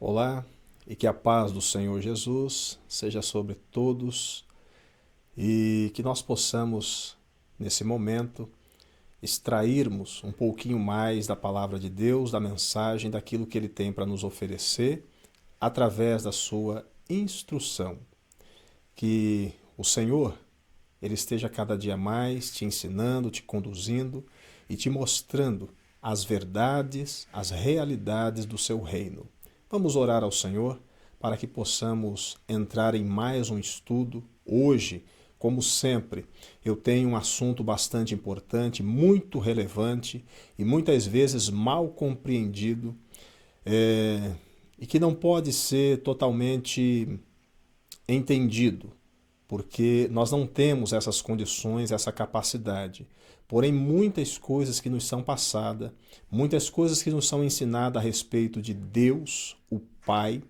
Olá, e que a paz do Senhor Jesus seja sobre todos e que nós possamos, nesse momento, extrairmos um pouquinho mais da palavra de Deus, da mensagem, daquilo que Ele tem para nos oferecer, através da sua instrução. Que o Senhor, Ele esteja cada dia mais te ensinando, te conduzindo e te mostrando as verdades, as realidades do seu reino. Vamos orar ao Senhor para que possamos entrar em mais um estudo. Hoje, como sempre, eu tenho um assunto bastante importante, muito relevante e muitas vezes mal compreendido, e que não pode ser totalmente entendido, porque nós não temos essas condições, essa capacidade. Porém, muitas coisas que nos são passadas, muitas coisas que nos são ensinadas a respeito de Deus, o Pai,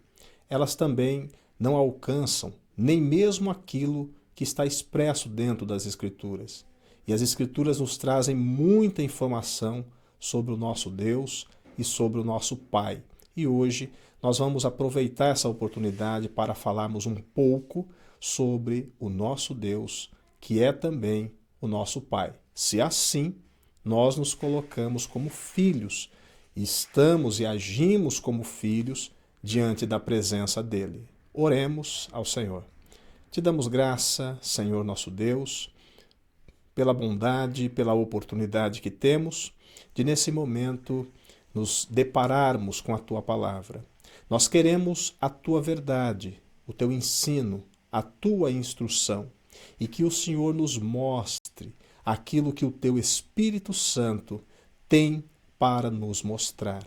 elas também não alcançam nem mesmo aquilo que está expresso dentro das Escrituras. E as Escrituras nos trazem muita informação sobre o nosso Deus e sobre o nosso Pai. E hoje nós vamos aproveitar essa oportunidade para falarmos um pouco sobre o nosso Deus, que é também o nosso Pai. Se assim nós nos colocamos como filhos, estamos e agimos como filhos diante da presença dele. Oremos ao Senhor. Te damos graça, Senhor nosso Deus, pela bondade, pela oportunidade que temos de nesse momento nos depararmos com a tua palavra. Nós queremos a tua verdade, o teu ensino, a tua instrução, e que o Senhor nos mostre aquilo que o teu Espírito Santo tem para nos mostrar.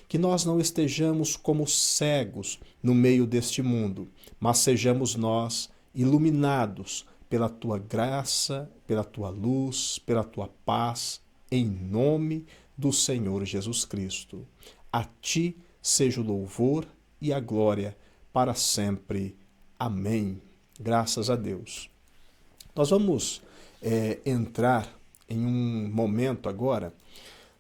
Que nós não estejamos como cegos no meio deste mundo, mas sejamos nós iluminados pela tua graça, pela tua luz, pela tua paz, em nome do Senhor Jesus Cristo. A ti seja o louvor e a glória para sempre. Amém. Graças a Deus. Nós vamos entrar em um momento agora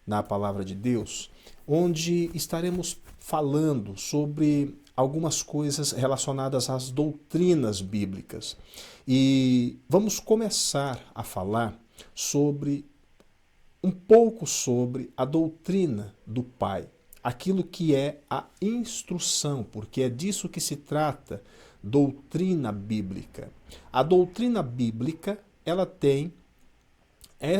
na palavra de Deus, onde estaremos falando sobre algumas coisas relacionadas às doutrinas bíblicas. E vamos começar a falar sobre um pouco sobre a doutrina do Pai, aquilo que é a instrução, porque é disso que se trata, doutrina bíblica. A doutrina bíblica, ela tem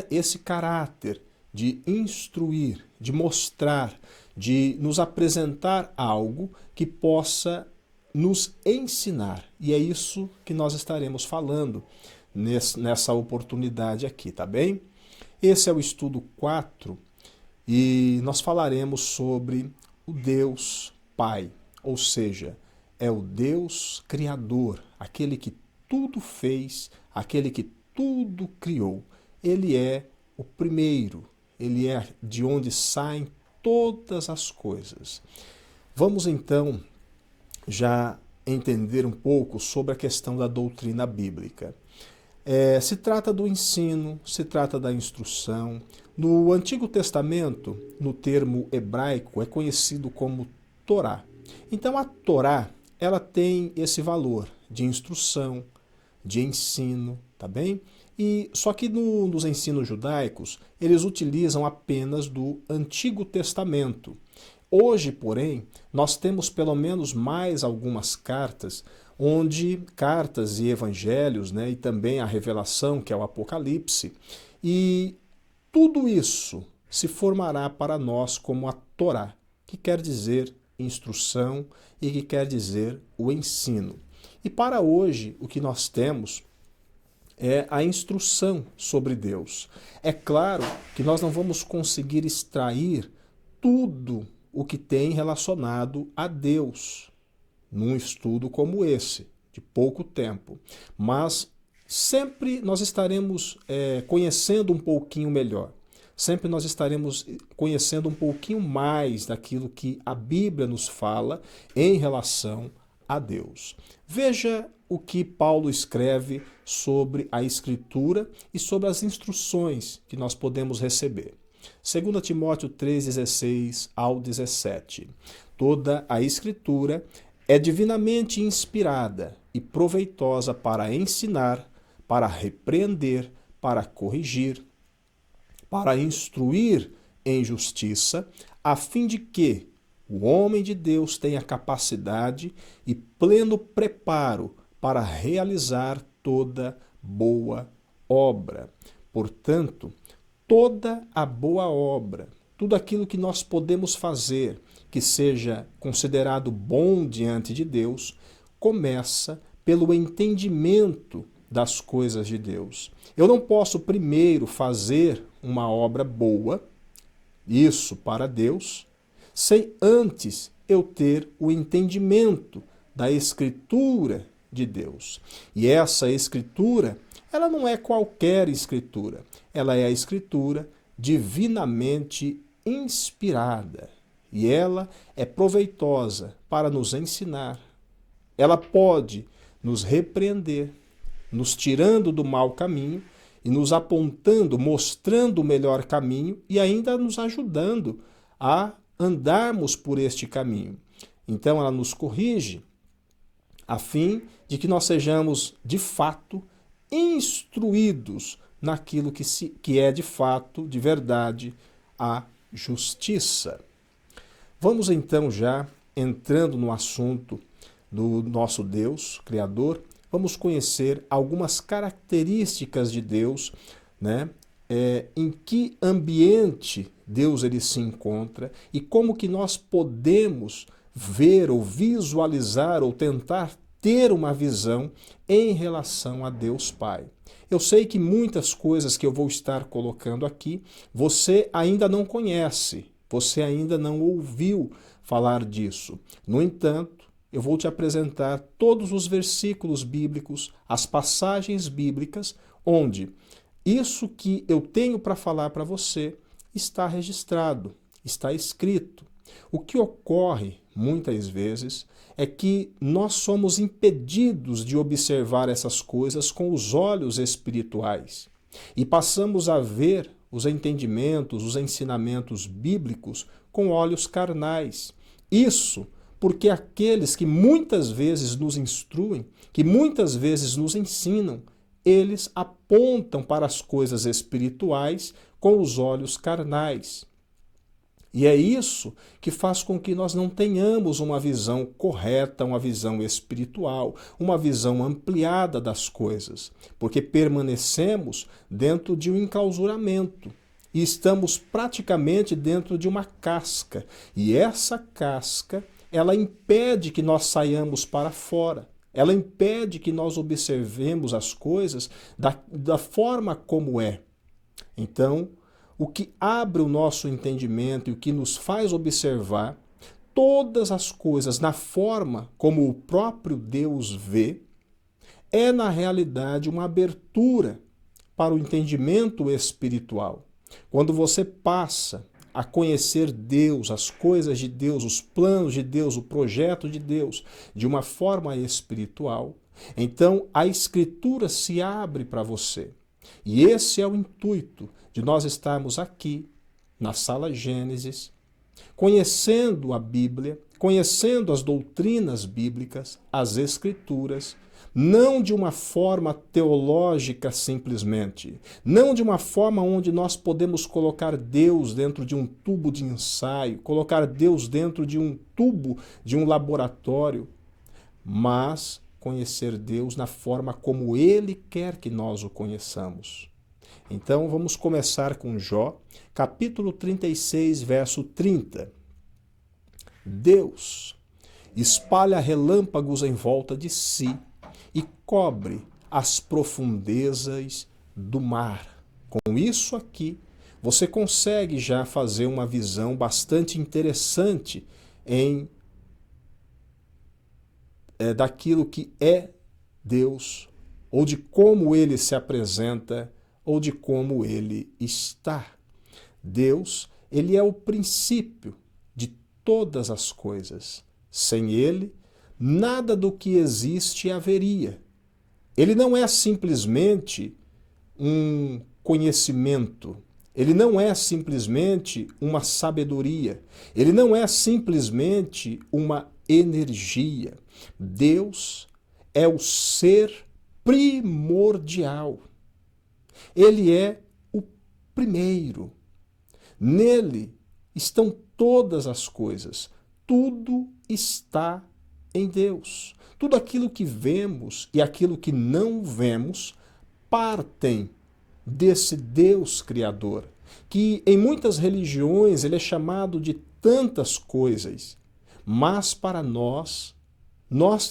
esse caráter de instruir, de mostrar, de nos apresentar algo que possa nos ensinar. E é isso que nós estaremos falando nessa oportunidade aqui, tá bem? Esse é o estudo 4 e nós falaremos sobre o Deus Pai, ou seja, é o Deus Criador, aquele que tudo fez, aquele que tudo criou. Ele é o primeiro, ele é de onde saem todas as coisas. Vamos então já entender um pouco sobre a questão da doutrina bíblica. Se trata do ensino, se trata da instrução. No Antigo Testamento, no termo hebraico, é conhecido como Torá. Então a Torá, ela tem esse valor de instrução, de ensino, tá bem? E só que nos ensinos judaicos, eles utilizam apenas do Antigo Testamento. Hoje, porém, nós temos pelo menos mais algumas cartas, cartas e evangelhos, né, e também a revelação, que é o Apocalipse, e tudo isso se formará para nós como a Torá, que quer dizer instrução e que quer dizer o ensino. E para hoje, o que nós temos é a instrução sobre Deus. É claro que nós não vamos conseguir extrair tudo o que tem relacionado a Deus num estudo como esse, de pouco tempo. Mas sempre nós estaremos conhecendo um pouquinho melhor. Sempre nós estaremos conhecendo um pouquinho mais daquilo que a Bíblia nos fala em relação a Deus. Veja o que Paulo escreve sobre a Escritura e sobre as instruções que nós podemos receber. 2 Timóteo 3,16 ao 17. Toda a Escritura é divinamente inspirada e proveitosa para ensinar, para repreender, para corrigir, para instruir em justiça, a fim de que o homem de Deus tenha capacidade e pleno preparo para realizar toda boa obra. Portanto, toda a boa obra, tudo aquilo que nós podemos fazer que seja considerado bom diante de Deus, começa pelo entendimento das coisas de Deus. Eu não posso primeiro fazer uma obra boa, isso para Deus, sem antes eu ter o entendimento da Escritura de Deus. E essa Escritura, ela não é qualquer Escritura, ela é a Escritura divinamente inspirada. E ela é proveitosa para nos ensinar. Ela pode nos repreender, nos tirando do mau caminho e nos apontando, mostrando o melhor caminho e ainda nos ajudando a andarmos por este caminho. Então ela nos corrige a fim de que nós sejamos de fato instruídos naquilo que é de fato, de verdade, a justiça. Vamos então já entrando no assunto do nosso Deus, Criador, vamos conhecer algumas características de Deus, né? Em que ambiente Deus ele se encontra e como que nós podemos ver ou visualizar ou tentar ter uma visão em relação a Deus Pai. Eu sei que muitas coisas que eu vou estar colocando aqui, você ainda não conhece, você ainda não ouviu falar disso. No entanto, eu vou te apresentar todos os versículos bíblicos, as passagens bíblicas, onde isso que eu tenho para falar para você está registrado, está escrito. O que ocorre, muitas vezes, é que nós somos impedidos de observar essas coisas com os olhos espirituais e passamos a ver os entendimentos, os ensinamentos bíblicos com olhos carnais. Isso porque aqueles que muitas vezes nos instruem, que muitas vezes nos ensinam, eles apontam para as coisas espirituais com os olhos carnais. E é isso que faz com que nós não tenhamos uma visão correta, uma visão espiritual, uma visão ampliada das coisas, porque permanecemos dentro de um enclausuramento e estamos praticamente dentro de uma casca. E essa casca, ela impede que nós saiamos para fora. Ela impede que nós observemos as coisas da forma como é. Então, o que abre o nosso entendimento e o que nos faz observar todas as coisas na forma como o próprio Deus vê, é na realidade uma abertura para o entendimento espiritual. Quando você passa a conhecer Deus, as coisas de Deus, os planos de Deus, o projeto de Deus, de uma forma espiritual, então a Escritura se abre para você. E esse é o intuito de nós estarmos aqui, na Sala Gênesis, conhecendo a Bíblia, conhecendo as doutrinas bíblicas, as Escrituras, não de uma forma teológica simplesmente, não de uma forma onde nós podemos colocar Deus dentro de um tubo de ensaio, colocar Deus dentro de um tubo de um laboratório, mas conhecer Deus na forma como Ele quer que nós o conheçamos. Então vamos começar com Jó, capítulo 36, verso 30. Deus espalha relâmpagos em volta de si e cobre as profundezas do mar. Com isso aqui, você consegue já fazer uma visão bastante interessante daquilo que é Deus, ou de como Ele se apresenta, ou de como Ele está. Deus, Ele é o princípio de todas as coisas. Sem Ele, nada do que existe haveria. Ele não é simplesmente um conhecimento, Ele não é simplesmente uma sabedoria. Ele não é simplesmente uma energia. Deus é o ser primordial. Ele é o primeiro. Nele estão todas as coisas. Tudo está em Deus. Tudo aquilo que vemos e aquilo que não vemos partem desse Deus Criador, que em muitas religiões ele é chamado de tantas coisas, mas para nós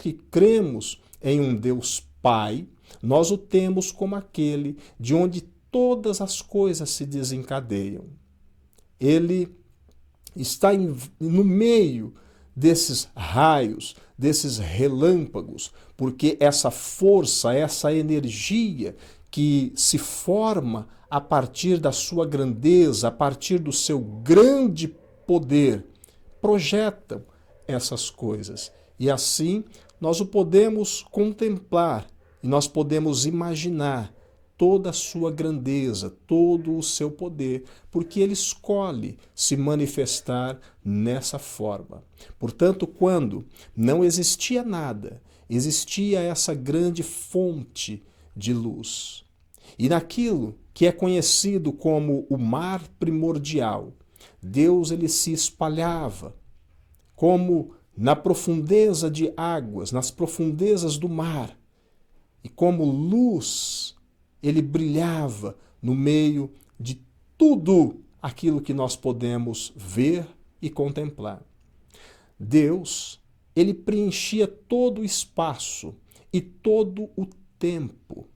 que cremos em um Deus Pai, nós o temos como aquele de onde todas as coisas se desencadeiam. Ele está no meio desses raios, desses relâmpagos, porque essa força, essa energia que se forma a partir da sua grandeza, a partir do seu grande poder, projetam essas coisas. E assim nós o podemos contemplar e nós podemos imaginar toda a sua grandeza, todo o seu poder, porque ele escolhe se manifestar nessa forma. Portanto, quando não existia nada, existia essa grande fonte de luz. E naquilo que é conhecido como o mar primordial, Deus ele se espalhava como na profundeza de águas, nas profundezas do mar, e como luz ele brilhava no meio de tudo aquilo que nós podemos ver e contemplar. Deus, ele preenchia todo o espaço e todo o tempo.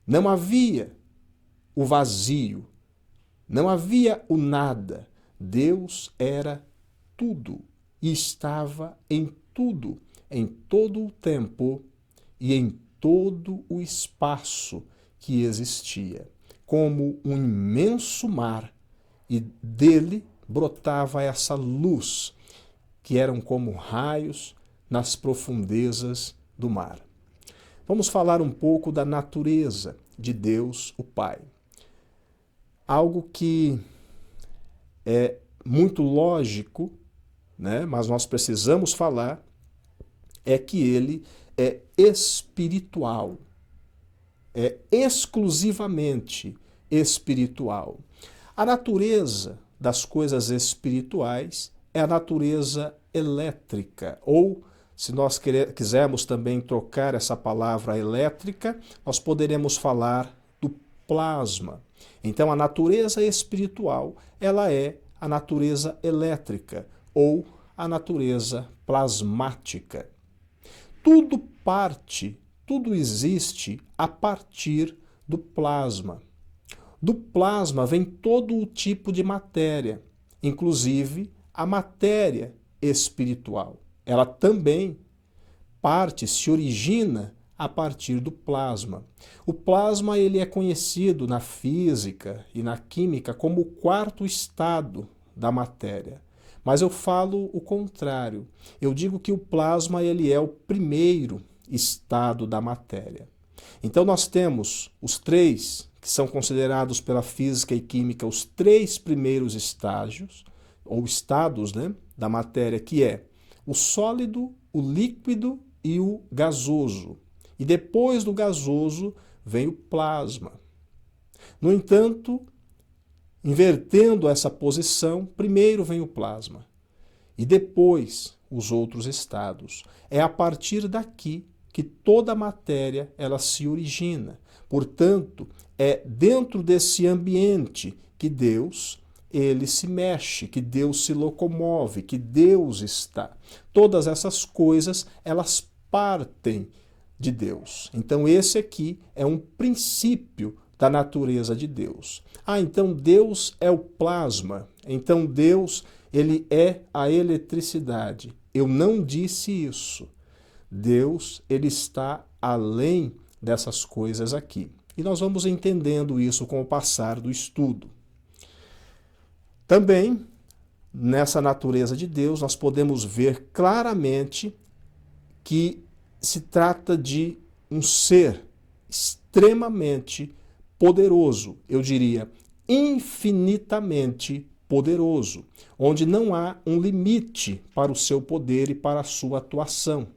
Não havia o vazio, não havia o nada. Deus era tudo e estava em tudo, em todo o tempo e em todo o espaço que existia, como um imenso mar, e dele brotava essa luz, que eram como raios nas profundezas do mar. Vamos falar um pouco da natureza de Deus, o Pai. Algo que é muito lógico, né? Mas nós precisamos falar, é que ele é espiritual. É exclusivamente espiritual. A natureza das coisas espirituais é a natureza elétrica, ou, se nós quisermos também trocar essa palavra elétrica, nós poderemos falar do plasma. Então, a natureza espiritual, ela é a natureza elétrica, ou a natureza plasmática. Tudo parte, tudo existe a partir do plasma. Do plasma vem todo o tipo de matéria, inclusive a matéria espiritual. Ela também parte, se origina a partir do plasma. O plasma ele é conhecido na física e na química como o quarto estado da matéria. Mas eu falo o contrário. Eu digo que o plasma ele é o primeiro estado da matéria. Então nós temos os três, que são considerados pela física e química os três primeiros estágios, ou estados, né, da matéria, que é o sólido, o líquido e o gasoso. E depois do gasoso vem o plasma. No entanto, invertendo essa posição, primeiro vem o plasma e depois os outros estados. É a partir daqui que toda a matéria ela se origina. Portanto, é dentro desse ambiente que Deus ele se mexe, que Deus se locomove, que Deus está. Todas essas coisas, elas partem de Deus. Então esse aqui é um princípio da natureza de Deus. Ah, então Deus é o plasma. Então Deus, ele é a eletricidade. Eu não disse isso. Deus, ele está além dessas coisas aqui. E nós vamos entendendo isso com o passar do estudo. Também, nessa natureza de Deus, nós podemos ver claramente que se trata de um ser extremamente poderoso, eu diria infinitamente poderoso, onde não há um limite para o seu poder e para a sua atuação.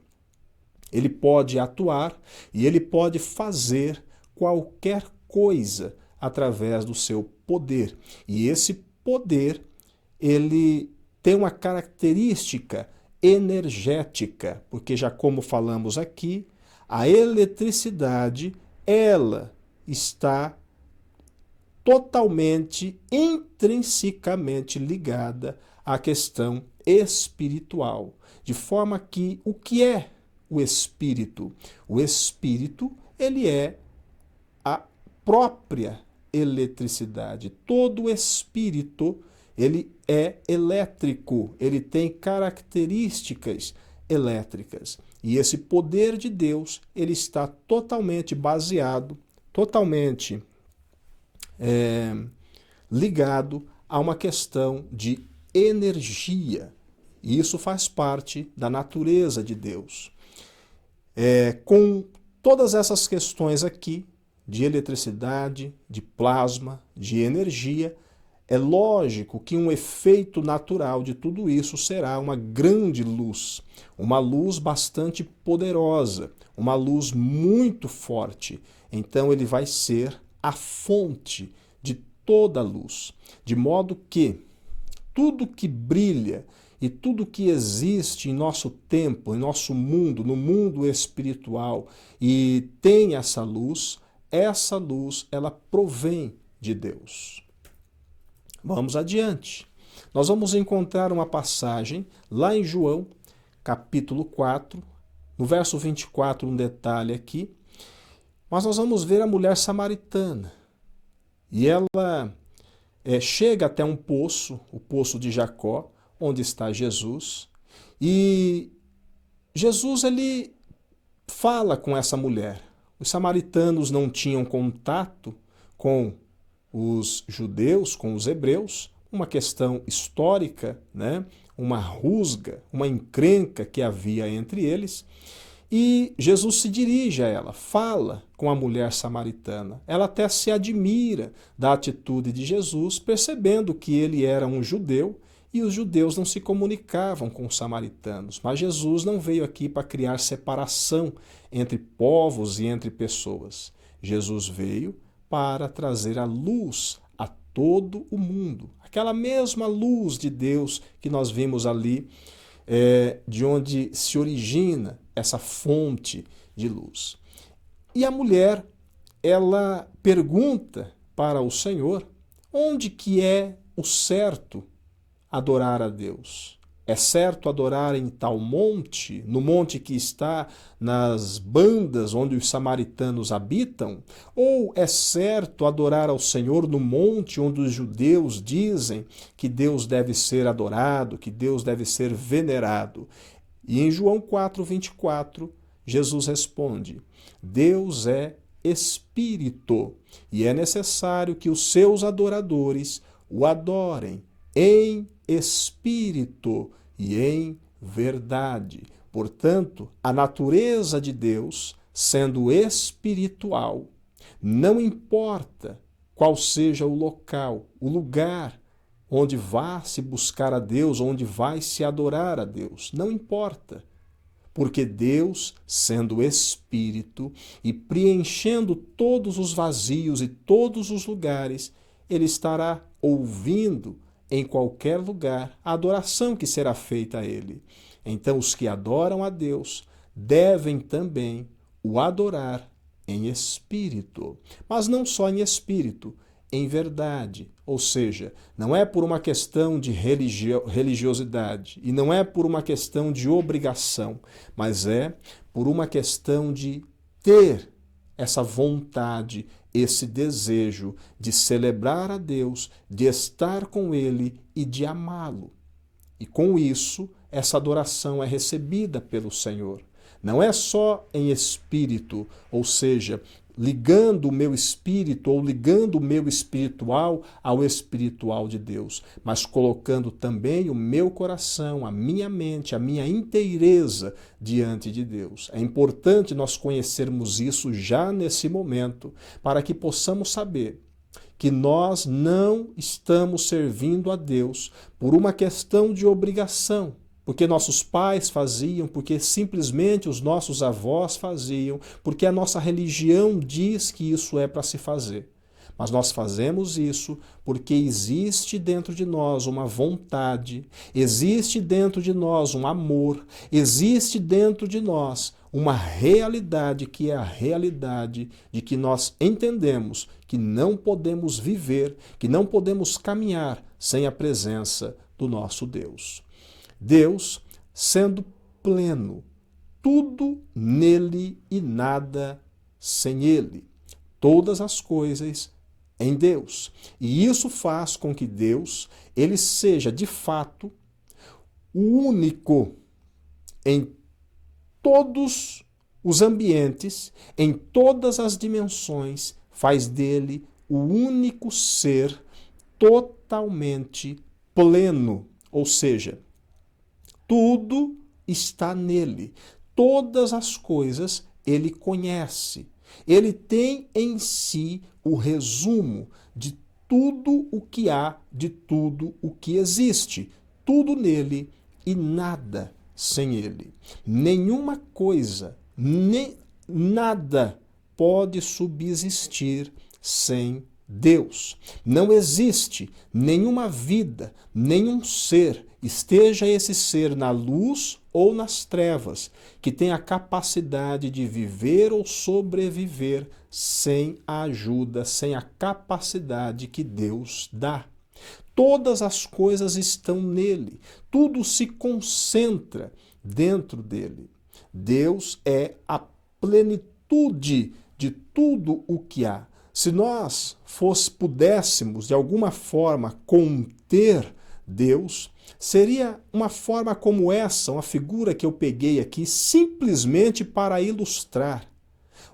Ele pode atuar e ele pode fazer qualquer coisa através do seu poder. E esse poder, ele tem uma característica energética, porque já como falamos aqui, a eletricidade, ela está totalmente, intrinsecamente ligada à questão espiritual. De forma que o que é o espírito? O espírito, ele é a própria eletricidade. Todo espírito, ele é elétrico, ele tem características elétricas. E esse poder de Deus, ele está totalmente baseado, totalmente ligado a uma questão de energia. E isso faz parte da natureza de Deus. Com todas essas questões aqui, de eletricidade, de plasma, de energia, é lógico que um efeito natural de tudo isso será uma grande luz, uma luz bastante poderosa, uma luz muito forte. Então ele vai ser a fonte de toda a luz, de modo que tudo que brilha e tudo que existe em nosso tempo, em nosso mundo, no mundo espiritual e tem essa luz ela provém de Deus. Vamos adiante. Nós vamos encontrar uma passagem lá em João, capítulo 4, no verso 24, um detalhe aqui, mas nós vamos ver a mulher samaritana. E ela chega até um poço, o poço de Jacó, onde está Jesus, e Jesus ele fala com essa mulher. Os samaritanos não tinham contato com os judeus, com os hebreus, uma questão histórica, né? Uma rusga, uma encrenca que havia entre eles. E Jesus se dirige a ela, fala com a mulher samaritana. Ela até se admira da atitude de Jesus, percebendo que ele era um judeu e os judeus não se comunicavam com os samaritanos. Mas Jesus não veio aqui para criar separação entre povos e entre pessoas. Jesus veio para trazer a luz a todo o mundo. Aquela mesma luz de Deus que nós vimos ali, de onde se origina essa fonte de luz. E a mulher, ela pergunta para o Senhor onde que é o certo adorar a Deus. É certo adorar em tal monte, no monte que está nas bandas onde os samaritanos habitam? Ou é certo adorar ao Senhor no monte onde os judeus dizem que Deus deve ser adorado, que Deus deve ser venerado? E em João 4:24, Jesus responde: Deus é Espírito, e é necessário que os seus adoradores o adorem em espírito e em verdade. Portanto, a natureza de Deus, sendo espiritual, não importa qual seja o local, o lugar onde vá se buscar a Deus, onde vai se adorar a Deus, não importa. Porque Deus, sendo Espírito e preenchendo todos os vazios e todos os lugares, Ele estará ouvindo em qualquer lugar a adoração que será feita a Ele. Então os que adoram a Deus devem também o adorar em espírito. Mas não só em espírito, em verdade. Ou seja, não é por uma questão de religiosidade e não é por uma questão de obrigação, mas é por uma questão de ter essa vontade, esse desejo de celebrar a Deus, de estar com Ele e de amá-lo. E com isso, essa adoração é recebida pelo Senhor. Não é só em espírito, ou seja, ligando o meu espírito ou ligando o meu espiritual ao espiritual de Deus, mas colocando também o meu coração, a minha mente, a minha inteireza diante de Deus. É importante nós conhecermos isso já nesse momento, para que possamos saber que nós não estamos servindo a Deus por uma questão de obrigação, porque nossos pais faziam, porque simplesmente os nossos avós faziam, porque a nossa religião diz que isso é para se fazer. Mas nós fazemos isso porque existe dentro de nós uma vontade, existe dentro de nós um amor, existe dentro de nós uma realidade que é a realidade de que nós entendemos que não podemos viver, que não podemos caminhar sem a presença do nosso Deus. Deus, sendo pleno, tudo nele e nada sem ele. Todas as coisas em Deus. E isso faz com que Deus, ele seja de fato o único em todos os ambientes, em todas as dimensões, faz dele o único ser totalmente pleno, ou seja, tudo está nele, todas as coisas ele conhece. Ele tem em si o resumo de tudo o que há, de tudo o que existe. Tudo nele e nada sem ele. Nenhuma coisa, nem nada pode subsistir sem Deus. Não existe nenhuma vida, nenhum ser, esteja esse ser na luz ou nas trevas, que tem a capacidade de viver ou sobreviver sem a ajuda, sem a capacidade que Deus dá. Todas as coisas estão nele, tudo se concentra dentro dele. Deus é a plenitude de tudo o que há. Se nós pudéssemos, de alguma forma, conter Deus, seria uma forma como essa, uma figura que eu peguei aqui, simplesmente para ilustrar,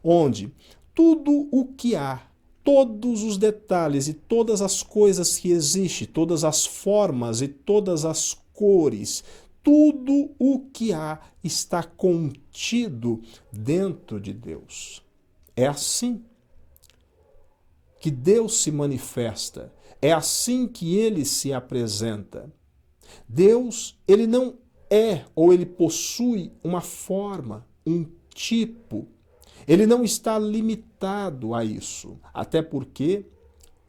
onde tudo o que há, todos os detalhes e todas as coisas que existem, todas as formas e todas as cores, tudo o que há está contido dentro de Deus. É assim que Deus se manifesta, é assim que ele se apresenta. Deus, ele não é ou ele possui uma forma, um tipo. Ele não está limitado a isso, até porque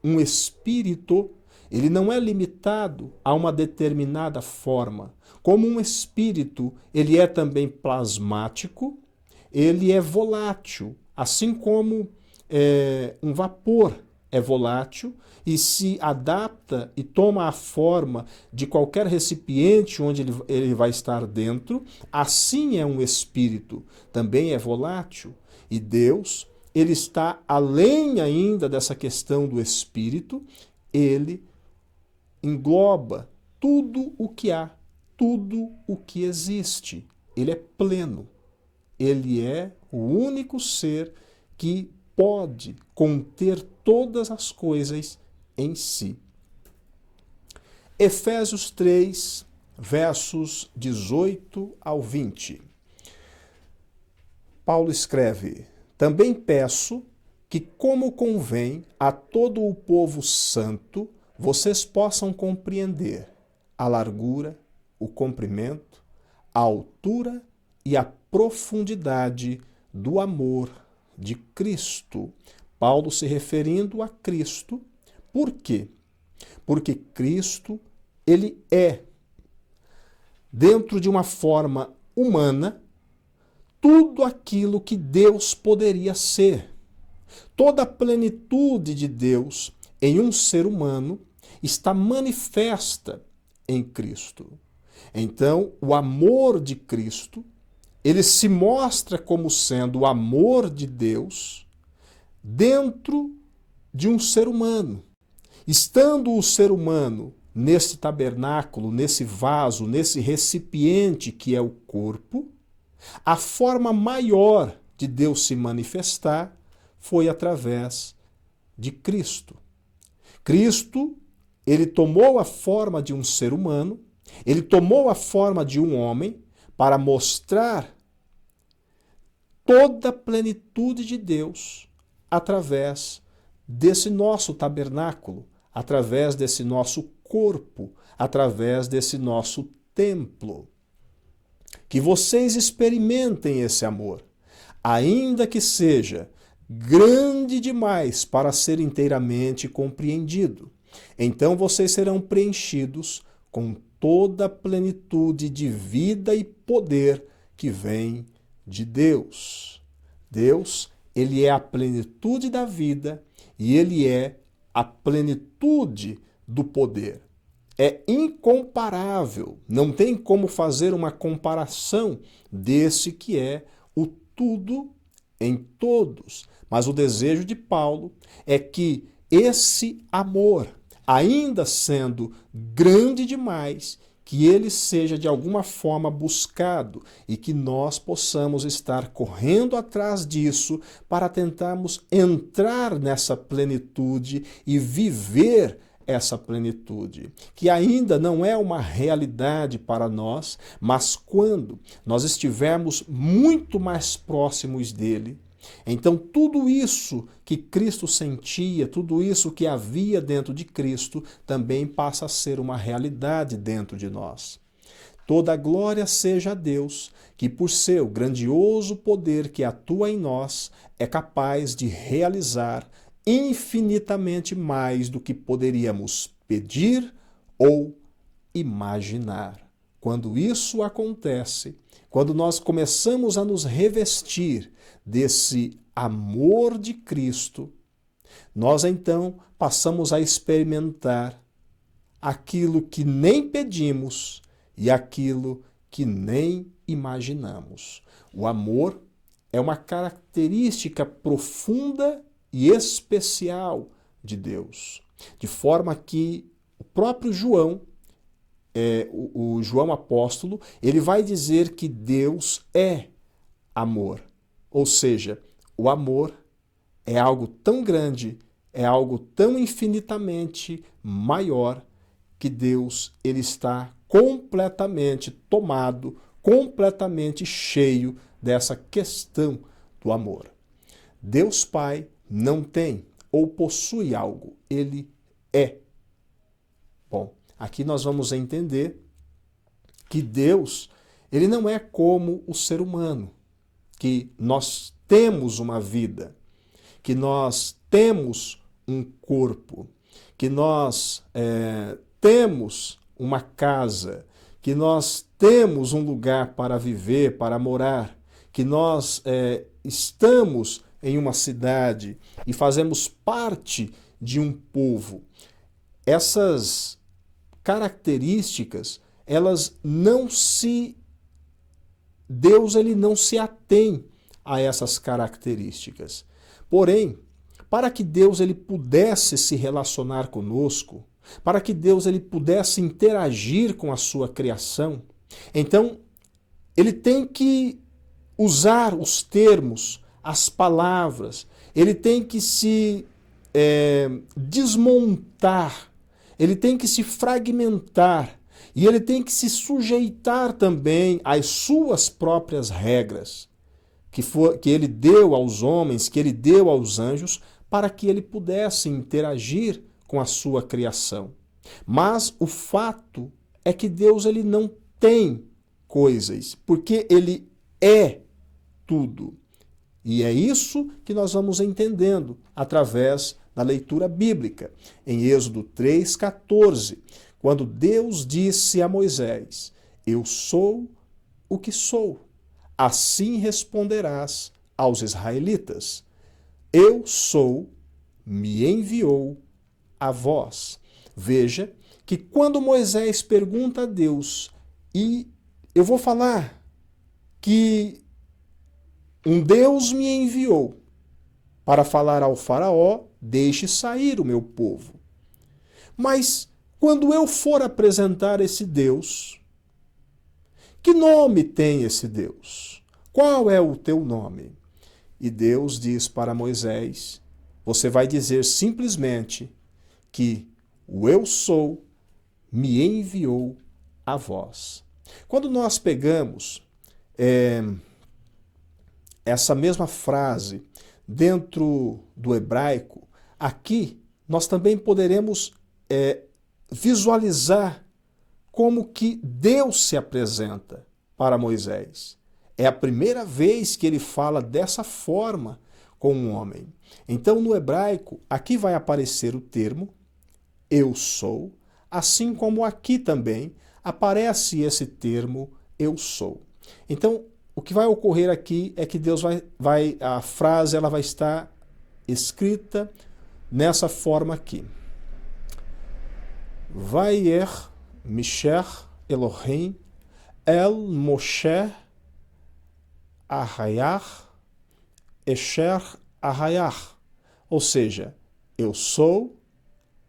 um espírito, ele não é limitado a uma determinada forma. Como um espírito, ele é também plasmático, ele é volátil, assim como um vapor é volátil e se adapta e toma a forma de qualquer recipiente onde ele vai estar dentro, assim é um espírito, também é volátil. E Deus, ele está além ainda dessa questão do espírito, ele engloba tudo o que há, tudo o que existe. Ele é pleno. Ele é o único ser que pode conter todas as coisas em si. Efésios 3, versos 18 ao 20. Paulo escreve: também peço que, como convém a todo o povo santo, vocês possam compreender a largura, o comprimento, a altura e a profundidade do amor de Cristo. Paulo se referindo a Cristo. Por quê? Porque Cristo, ele é, dentro de uma forma humana, tudo aquilo que Deus poderia ser. Toda a plenitude de Deus em um ser humano está manifesta em Cristo. Então, o amor de Cristo, ele se mostra como sendo o amor de Deus dentro de um ser humano. Estando o ser humano nesse tabernáculo, nesse vaso, nesse recipiente que é o corpo, a forma maior de Deus se manifestar foi através de Cristo. Cristo, ele tomou a forma de um ser humano, ele tomou a forma de um homem para mostrar toda a plenitude de Deus através desse nosso tabernáculo, através desse nosso corpo, através desse nosso templo. Que vocês experimentem esse amor, ainda que seja grande demais para ser inteiramente compreendido. Então vocês serão preenchidos com toda a plenitude de vida e poder que vem de Deus. Deus, ele é a plenitude da vida e ele é a plenitude do poder. É incomparável, não tem como fazer uma comparação desse que é o tudo em todos. Mas o desejo de Paulo é que esse amor, ainda sendo grande demais, que ele seja de alguma forma buscado e que nós possamos estar correndo atrás disso para tentarmos entrar nessa plenitude e viver essa plenitude, que ainda não é uma realidade para nós, mas quando nós estivermos muito mais próximos dele, então tudo isso que Cristo sentia, tudo isso que havia dentro de Cristo, também passa a ser uma realidade dentro de nós. Toda a glória seja a Deus, que por seu grandioso poder que atua em nós, é capaz de realizar infinitamente mais do que poderíamos pedir ou imaginar. Quando isso acontece, quando nós começamos a nos revestir desse amor de Cristo, nós então passamos a experimentar aquilo que nem pedimos e aquilo que nem imaginamos. O amor é uma característica profunda e especial de Deus, de forma que o próprio João, o João apóstolo, ele vai dizer que Deus é amor. Ou seja, o amor é algo tão grande, é algo tão infinitamente maior, que Deus ele está completamente tomado, completamente cheio dessa questão do amor. Deus Pai não tem ou possui algo, ele é. Bom, aqui nós vamos entender que Deus, ele não é como o ser humano, que nós temos uma vida, que nós temos um corpo, que nós temos uma casa, que nós temos um lugar para viver, para morar, que nós estamos em uma cidade e fazemos parte de um povo. Essas características, elas não se... Deus ele não se atém a essas características. Porém, para que Deus ele pudesse se relacionar conosco, para que Deus ele pudesse interagir com a sua criação, então ele tem que usar os termos, as palavras, ele tem que se desmontar, ele tem que se fragmentar e ele tem que se sujeitar também às suas próprias regras que ele deu aos homens, que ele deu aos anjos, para que ele pudesse interagir com a sua criação. Mas o fato é que Deus ele não tem coisas, porque ele é tudo. E é isso que nós vamos entendendo através da leitura bíblica. Em Êxodo 3,14, quando Deus disse a Moisés: "Eu sou o que sou, assim responderás aos israelitas: Eu sou, me enviou a vós." Veja que quando Moisés pergunta a Deus, e eu vou falar que um Deus me enviou para falar ao faraó: "Deixe sair o meu povo." Mas quando eu for apresentar esse Deus, que nome tem esse Deus? Qual é o teu nome? E Deus diz para Moisés: você vai dizer simplesmente que o Eu Sou me enviou a vós. Quando nós pegamos essa mesma frase dentro do hebraico, aqui nós também poderemos visualizar como que Deus se apresenta para Moisés. É a primeira vez que ele fala dessa forma com um homem. Então, no hebraico, aqui vai aparecer o termo eu sou, assim como aqui também aparece esse termo eu sou. Então, o que vai ocorrer aqui é que Deus a frase ela vai estar escrita nessa forma aqui. Vayer Misher Elohim El Moshe Ahayar Esher Ahayar. Ou seja, eu sou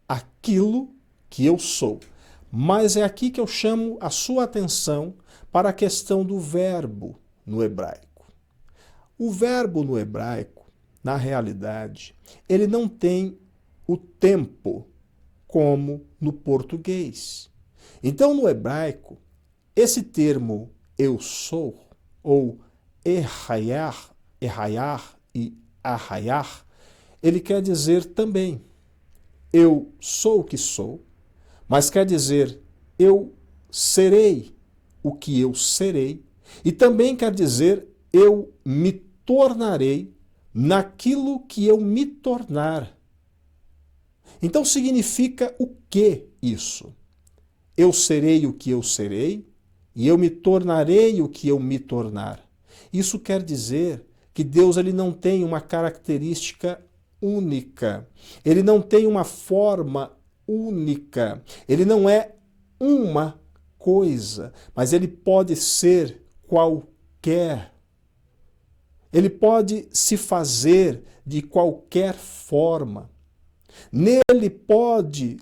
aquilo que eu sou. Mas é aqui que eu chamo a sua atenção para a questão do verbo no hebraico. O verbo no hebraico, na realidade, ele não tem o tempo como no português. Então, no hebraico, esse termo eu sou, ou errayar e arrayar, ele quer dizer também eu sou o que sou, mas quer dizer eu serei o que eu serei, e também quer dizer eu me tornarei naquilo que eu me tornar. Então significa o que isso? Eu serei o que eu serei e eu me tornarei o que eu me tornar. Isso quer dizer que Deus ele não tem uma característica única. Ele não tem uma forma única. Ele não é uma coisa, mas ele pode ser qualquer. Ele pode se fazer de qualquer forma. Ele pode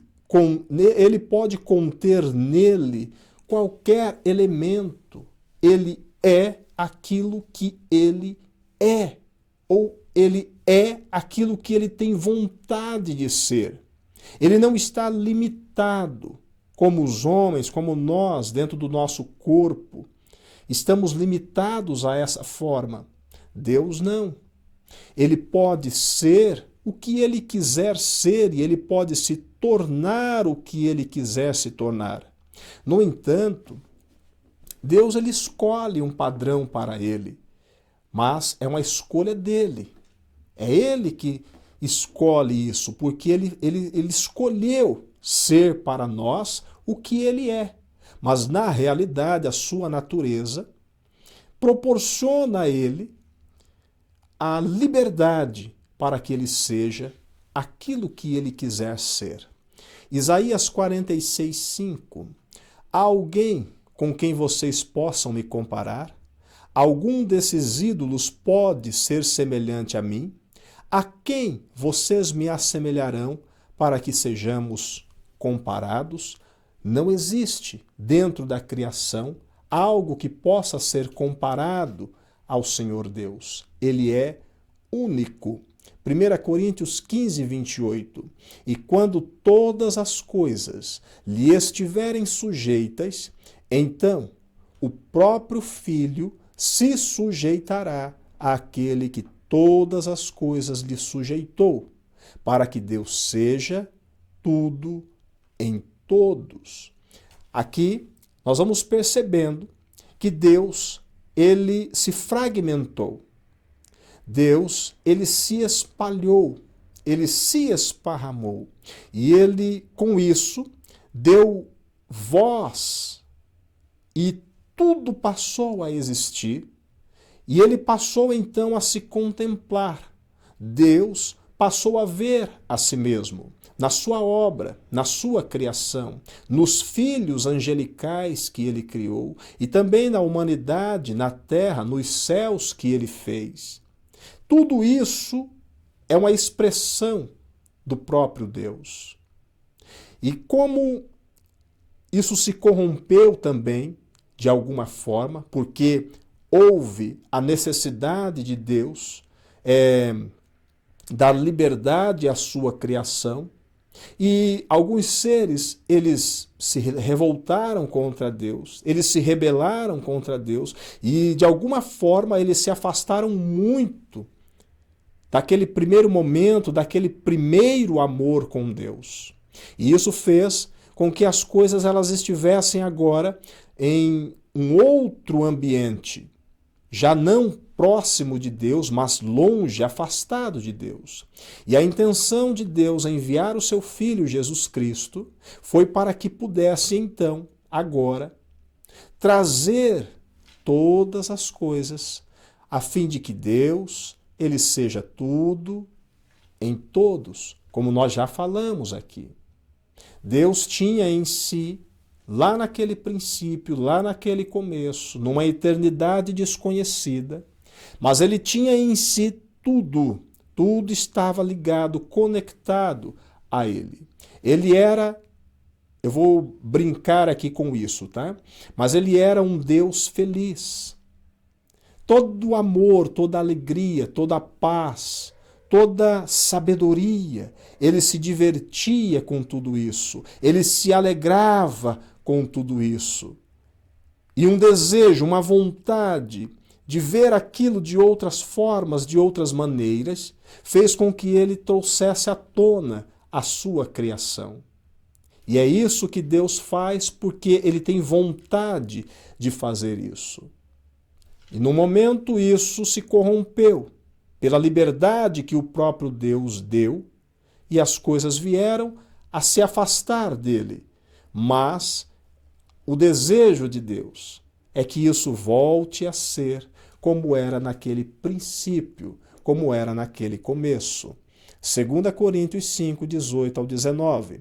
conter nele qualquer elemento. Ele é aquilo que ele é, ou ele é aquilo que ele tem vontade de ser. Ele não está limitado, como os homens, como nós, dentro do nosso corpo. Estamos limitados a essa forma. Deus não. Ele pode ser o que ele quiser ser e ele pode se tornar o que ele quiser se tornar. No entanto, Deus ele escolhe um padrão para ele, mas é uma escolha dele. É ele que escolhe isso, porque ele escolheu ser para nós o que ele é. Mas, na realidade, a sua natureza proporciona a ele a liberdade para que ele seja aquilo que ele quiser ser. Isaías 46:5. Há alguém com quem vocês possam me comparar? Algum desses ídolos pode ser semelhante a mim? A quem vocês me assemelharão para que sejamos comparados? Não existe dentro da criação algo que possa ser comparado ao Senhor Deus. Ele é único. 1 Coríntios 15:28. E quando todas as coisas lhe estiverem sujeitas, então o próprio Filho se sujeitará àquele que todas as coisas lhe sujeitou, para que Deus seja tudo em todos. Aqui nós vamos percebendo que Deus, ele se fragmentou. Deus, ele se espalhou, ele se esparramou. E ele, com isso, deu voz e tudo passou a existir. E ele passou então a se contemplar. Deus passou a ver a si mesmo, na sua obra, na sua criação, nos filhos angelicais que ele criou e também na humanidade, na terra, nos céus que ele fez. Tudo isso é uma expressão do próprio Deus. E como isso se corrompeu também, de alguma forma, porque houve a necessidade de Deus dar liberdade à sua criação, e alguns seres, eles se revoltaram contra Deus, eles se rebelaram contra Deus, e de alguma forma eles se afastaram muito daquele primeiro momento, daquele primeiro amor com Deus. E isso fez com que as coisas elas estivessem agora em um outro ambiente, já não próximo de Deus, mas longe, afastado de Deus. E a intenção de Deus em enviar o seu Filho Jesus Cristo foi para que pudesse então, agora, trazer todas as coisas, a fim de que Deus, ele seja tudo em todos, como nós já falamos aqui. Deus tinha em si, lá naquele princípio, lá naquele começo, numa eternidade desconhecida, mas ele tinha em si tudo, tudo estava ligado, conectado a ele. Ele era, eu vou brincar aqui com isso, tá? Mas ele era um Deus feliz. Todo o amor, toda a alegria, toda a paz, toda a sabedoria, ele se divertia com tudo isso, ele se alegrava com tudo isso. E um desejo, uma vontade de ver aquilo de outras formas, de outras maneiras, fez com que ele trouxesse à tona a sua criação. E é isso que Deus faz porque ele tem vontade de fazer isso. E no momento isso se corrompeu pela liberdade que o próprio Deus deu e as coisas vieram a se afastar dele. Mas o desejo de Deus é que isso volte a ser como era naquele princípio, como era naquele começo. 2 Coríntios 5, 18 ao 19.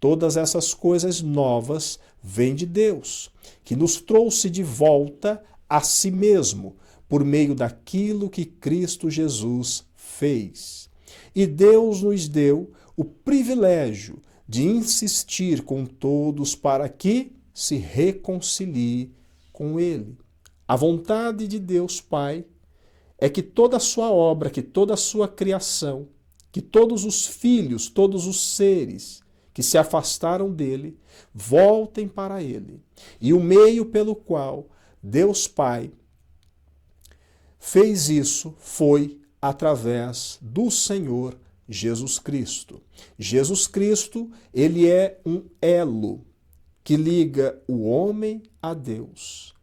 Todas essas coisas novas vêm de Deus, que nos trouxe de volta a si mesmo, por meio daquilo que Cristo Jesus fez. E Deus nos deu o privilégio de insistir com todos para que se reconcilie com Ele. A vontade de Deus Pai é que toda a sua obra, que toda a sua criação, que todos os filhos, todos os seres que se afastaram dele, voltem para Ele. E o meio pelo qual Deus Pai fez isso foi através do Senhor Jesus Cristo. Jesus Cristo, ele é um elo que liga o homem a Deus.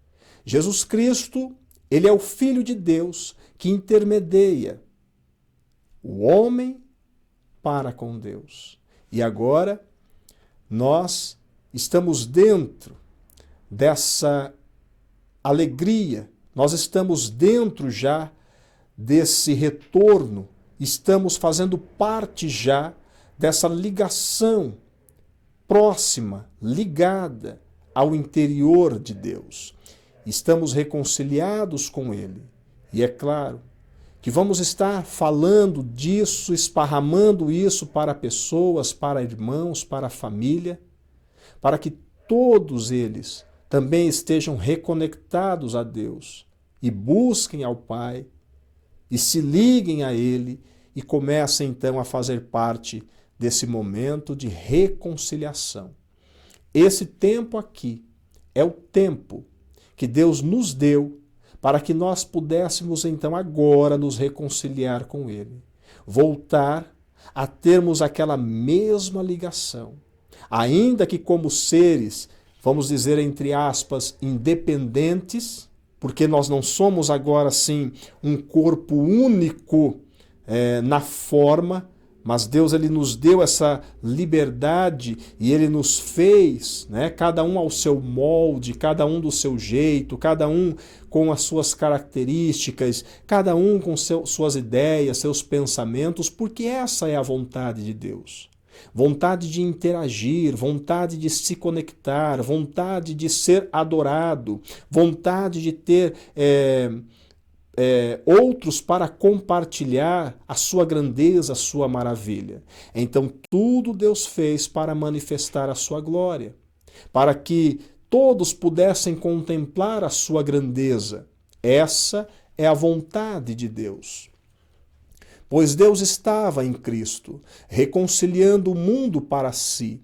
Jesus Cristo, ele é o Filho de Deus que intermedia o homem para com Deus. E agora nós estamos dentro dessa alegria, nós estamos dentro já desse retorno, estamos fazendo parte já dessa ligação próxima, ligada ao interior de Deus. Estamos reconciliados com Ele. E é claro que vamos estar falando disso, esparramando isso para pessoas, para irmãos, para a família, para que todos eles também estejam reconectados a Deus e busquem ao Pai e se liguem a Ele e comecem então a fazer parte desse momento de reconciliação. Esse tempo aqui é o tempo que Deus nos deu para que nós pudéssemos então agora nos reconciliar com Ele, voltar a termos aquela mesma ligação, ainda que como seres, vamos dizer entre aspas, independentes, porque nós não somos agora sim um corpo único na forma, mas Deus ele nos deu essa liberdade e Ele nos fez, né, cada um ao seu molde, cada um do seu jeito, cada um com as suas características, cada um com suas ideias, seus pensamentos, porque essa é a vontade de Deus. Vontade de interagir, vontade de se conectar, vontade de ser adorado, vontade de ter outros para compartilhar a sua grandeza, a sua maravilha. Então tudo Deus fez para manifestar a sua glória, para que todos pudessem contemplar a sua grandeza. Essa é a vontade de Deus. Pois Deus estava em Cristo, reconciliando o mundo para si,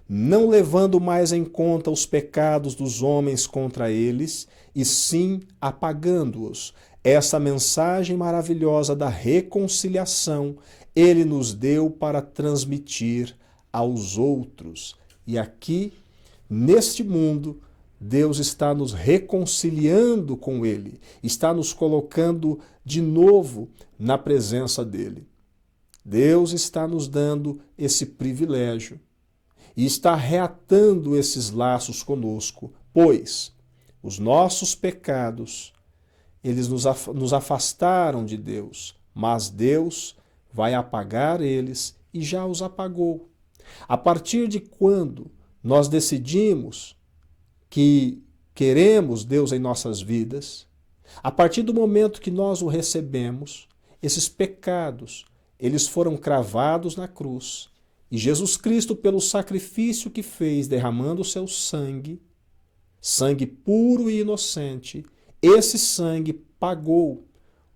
não levando mais em conta os pecados dos homens contra eles, e sim apagando-os. essa mensagem maravilhosa da reconciliação, ele nos deu para transmitir aos outros. E aqui, neste mundo, Deus está nos reconciliando com Ele, está nos colocando de novo na presença dEle. Deus está nos dando esse privilégio e está reatando esses laços conosco, pois os nossos pecados, eles nos afastaram de Deus, mas Deus vai apagar eles e já os apagou. A partir de quando nós decidimos que queremos Deus em nossas vidas, a partir do momento que nós o recebemos, esses pecados, eles foram cravados na cruz. E Jesus Cristo, pelo sacrifício que fez, derramando o seu sangue, sangue puro e inocente, esse sangue pagou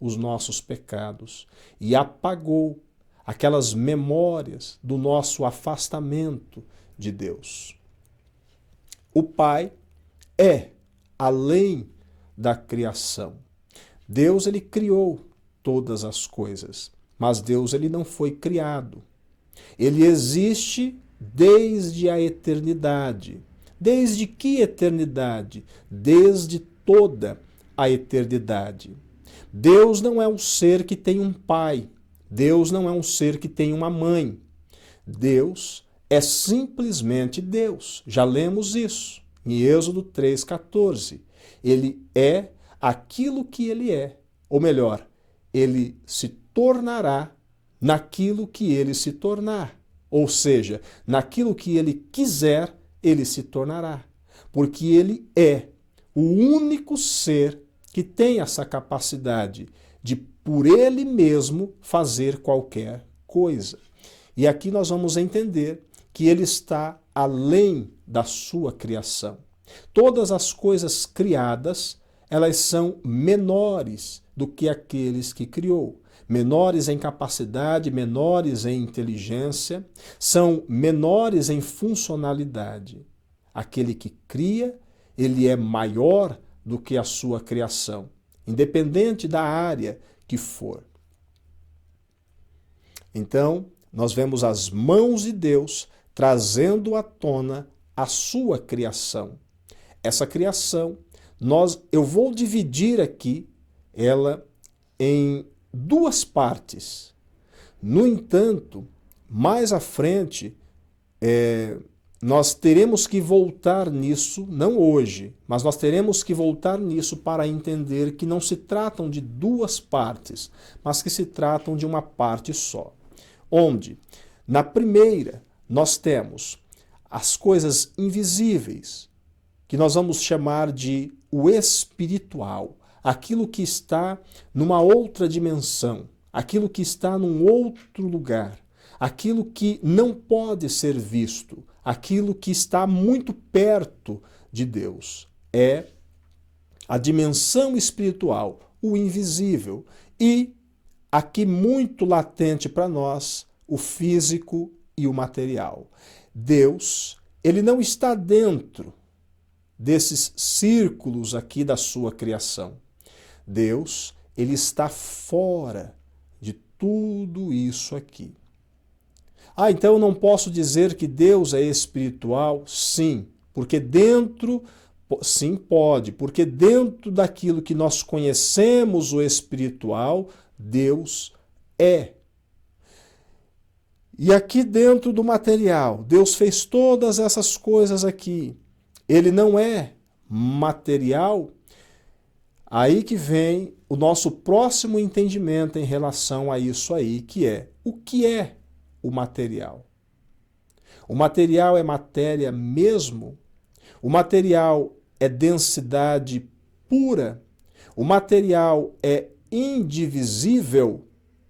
os nossos pecados e apagou aquelas memórias do nosso afastamento de Deus. O Pai é além da criação. Deus, ele criou todas as coisas, mas Deus, ele não foi criado. Ele existe desde a eternidade. Desde que eternidade? Desde toda a eternidade. Deus não é um ser que tem um pai. Deus não é um ser que tem uma mãe. Deus é simplesmente Deus. Já lemos isso em Êxodo 3,14. Ele é aquilo que ele é. Ou melhor, ele se tornará naquilo que ele se tornar. Ou seja, naquilo que ele quiser, ele se tornará. Porque ele é o único ser que tem essa capacidade de, por ele mesmo, fazer qualquer coisa. E aqui nós vamos entender que ele está além da sua criação. Todas as coisas criadas, elas são menores do que aqueles que criou. Menores em capacidade, menores em inteligência, são menores em funcionalidade. Aquele que cria, ele é maior do que a sua criação, independente da área que for. Então, nós vemos as mãos de Deus trazendo à tona a sua criação. Essa criação, eu vou dividir aqui ela em duas partes. No entanto, mais à frente, nós teremos que voltar nisso, não hoje, mas nós teremos que voltar nisso para entender que não se tratam de duas partes, mas que se tratam de uma parte só. Onde, na primeira, nós temos as coisas invisíveis, que nós vamos chamar de o espiritual, aquilo que está numa outra dimensão, aquilo que está num outro lugar, aquilo que não pode ser visto, aquilo que está muito perto de Deus. É a dimensão espiritual, o invisível. E, aqui muito latente para nós, o físico e o material. Deus, ele não está dentro desses círculos aqui da sua criação. Deus, ele está fora de tudo isso aqui. Então eu não posso dizer que Deus é espiritual? Sim, porque dentro, sim pode, porque dentro daquilo que nós conhecemos o espiritual, Deus é. E aqui dentro do material, Deus fez todas essas coisas aqui. Ele não é material. Aí que vem o nosso próximo entendimento em relação a isso aí, que é o que é o material. O material é matéria mesmo? O material é densidade pura? O material é indivisível?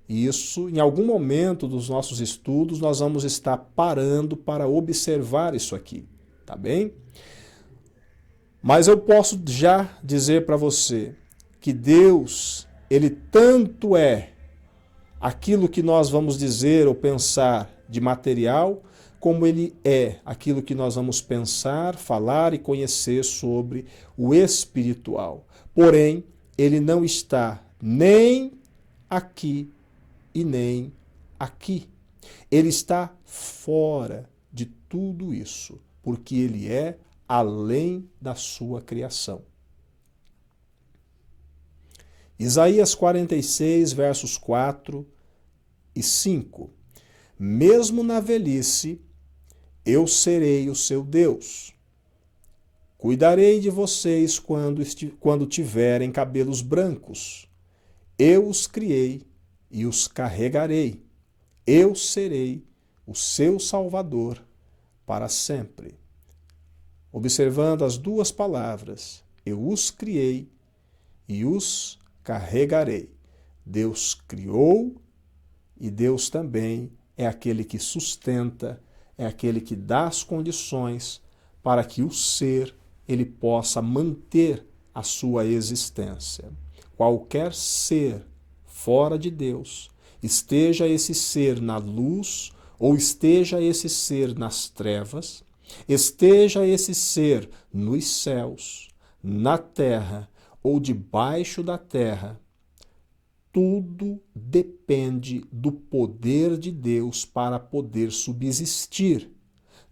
Isso, em algum momento dos nossos estudos, nós vamos estar parando para observar isso aqui, tá bem? Mas eu posso já dizer para você que Deus, ele tanto é aquilo que nós vamos dizer ou pensar de material, como ele é aquilo que nós vamos pensar, falar e conhecer sobre o espiritual. Porém, ele não está nem aqui e nem aqui. Ele está fora de tudo isso, porque ele é além da sua criação. Isaías 46, versos 4 e 5. Mesmo na velhice, eu serei o seu Deus. Cuidarei de vocês quando tiverem cabelos brancos. Eu os criei e os carregarei. Eu serei o seu Salvador para sempre. Observando as duas palavras, eu os criei e os carregarei. Deus criou e Deus também é aquele que sustenta, é aquele que dá as condições para que o ser ele possa manter a sua existência. Qualquer ser fora de Deus, esteja esse ser na luz ou esteja esse ser nas trevas, esteja esse ser nos céus, na terra ou debaixo da terra, tudo depende do poder de Deus para poder subsistir.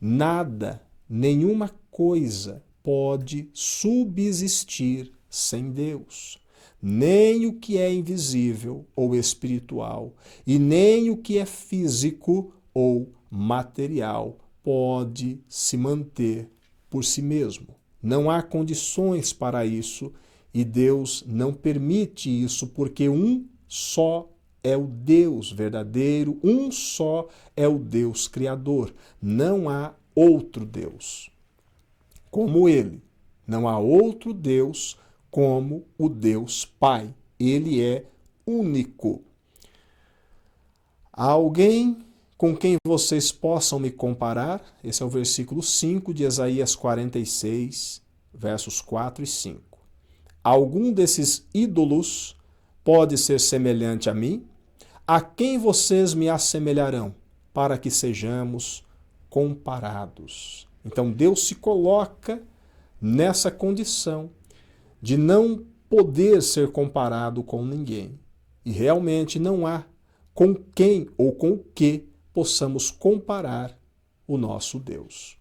Nada, nenhuma coisa pode subsistir sem Deus. Nem o que é invisível ou espiritual, e nem o que é físico ou material pode se manter por si mesmo. Não há condições para isso e Deus não permite isso porque um só é o Deus verdadeiro, um só é o Deus criador. Não há outro Deus como ele. Não há outro Deus como o Deus Pai. Ele é único. Há alguém com quem vocês possam me comparar? Esse é o versículo 5 de Isaías 46, versos 4 e 5. Algum desses ídolos pode ser semelhante a mim? A quem vocês me assemelharão para que sejamos comparados? Então Deus se coloca nessa condição de não poder ser comparado com ninguém. E realmente não há com quem ou com o que possamos comparar o nosso Deus.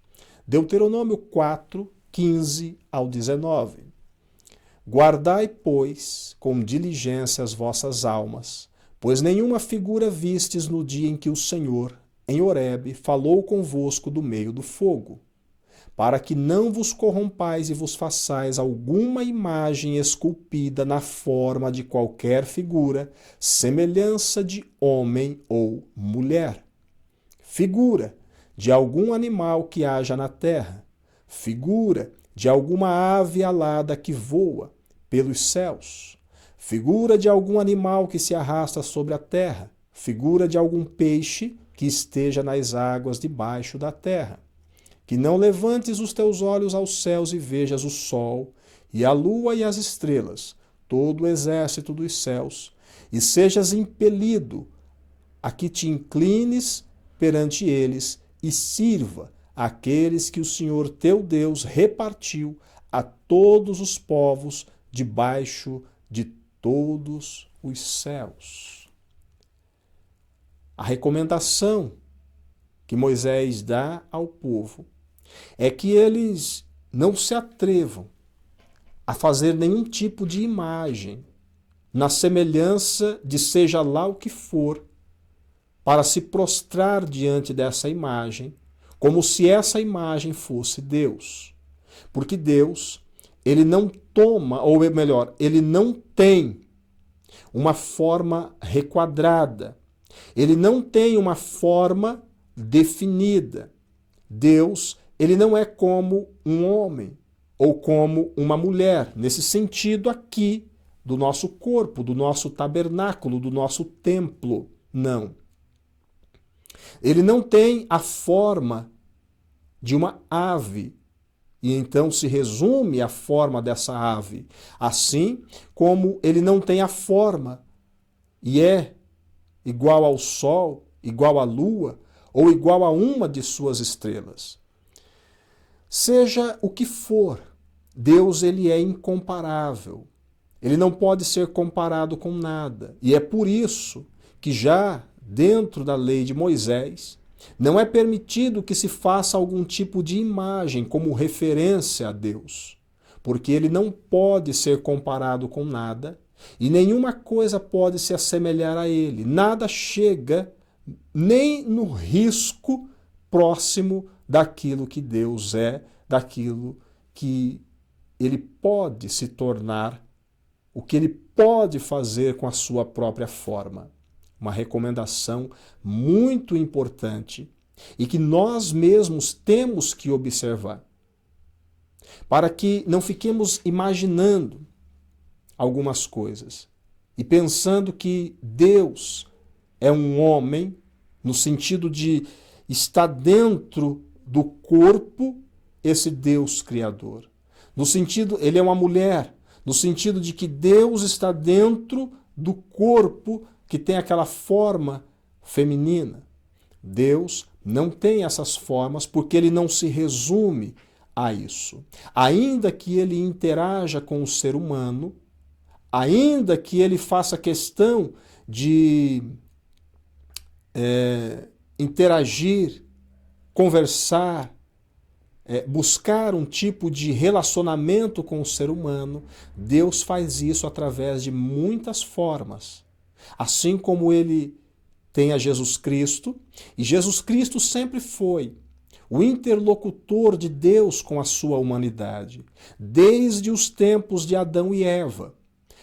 Deuteronômio 4, 15 ao 19. Guardai, pois, com diligência as vossas almas, pois nenhuma figura vistes no dia em que o Senhor, em Horebe, falou convosco do meio do fogo, para que não vos corrompais e vos façais alguma imagem esculpida na forma de qualquer figura, semelhança de homem ou mulher, figura de algum animal que haja na terra, figura de alguma ave alada que voa pelos céus, figura de algum animal que se arrasta sobre a terra, figura de algum peixe que esteja nas águas debaixo da terra. Que não levantes os teus olhos aos céus e vejas o sol, e a lua e as estrelas, todo o exército dos céus, e sejas impelido a que te inclines perante eles e sirva aqueles que o Senhor teu Deus repartiu a todos os povos debaixo de todos os céus. A recomendação que Moisés dá ao povo é que eles não se atrevam a fazer nenhum tipo de imagem na semelhança de seja lá o que for, para se prostrar diante dessa imagem, como se essa imagem fosse Deus. Porque Deus, ele não toma, ou melhor, ele não tem uma forma requadrada. Ele não tem uma forma definida. Deus, ele não é como um homem ou como uma mulher, nesse sentido aqui do nosso corpo, do nosso tabernáculo, do nosso templo. Não. Ele não tem a forma de uma ave, e então se resume a forma dessa ave. Assim como ele não tem a forma e é igual ao sol, igual à lua ou igual a uma de suas estrelas. Seja o que for, Deus ele é incomparável. Ele não pode ser comparado com nada. E é por isso que já dentro da lei de Moisés, não é permitido que se faça algum tipo de imagem como referência a Deus, porque ele não pode ser comparado com nada e nenhuma coisa pode se assemelhar a ele. Nada chega nem no risco próximo daquilo que Deus é, daquilo que ele pode se tornar, o que ele pode fazer com a sua própria forma. Uma recomendação muito importante e que nós mesmos temos que observar, para que não fiquemos imaginando algumas coisas e pensando que Deus é um homem, no sentido de estar dentro do corpo, esse Deus criador. No sentido, ele é uma mulher, no sentido de que Deus está dentro do corpo que tem aquela forma feminina. Deus não tem essas formas porque ele não se resume a isso. Ainda que ele interaja com o ser humano, ainda que ele faça questão de interagir, conversar, buscar um tipo de relacionamento com o ser humano, Deus faz isso através de muitas formas. Assim como ele tem a Jesus Cristo, e Jesus Cristo sempre foi o interlocutor de Deus com a sua humanidade, desde os tempos de Adão e Eva.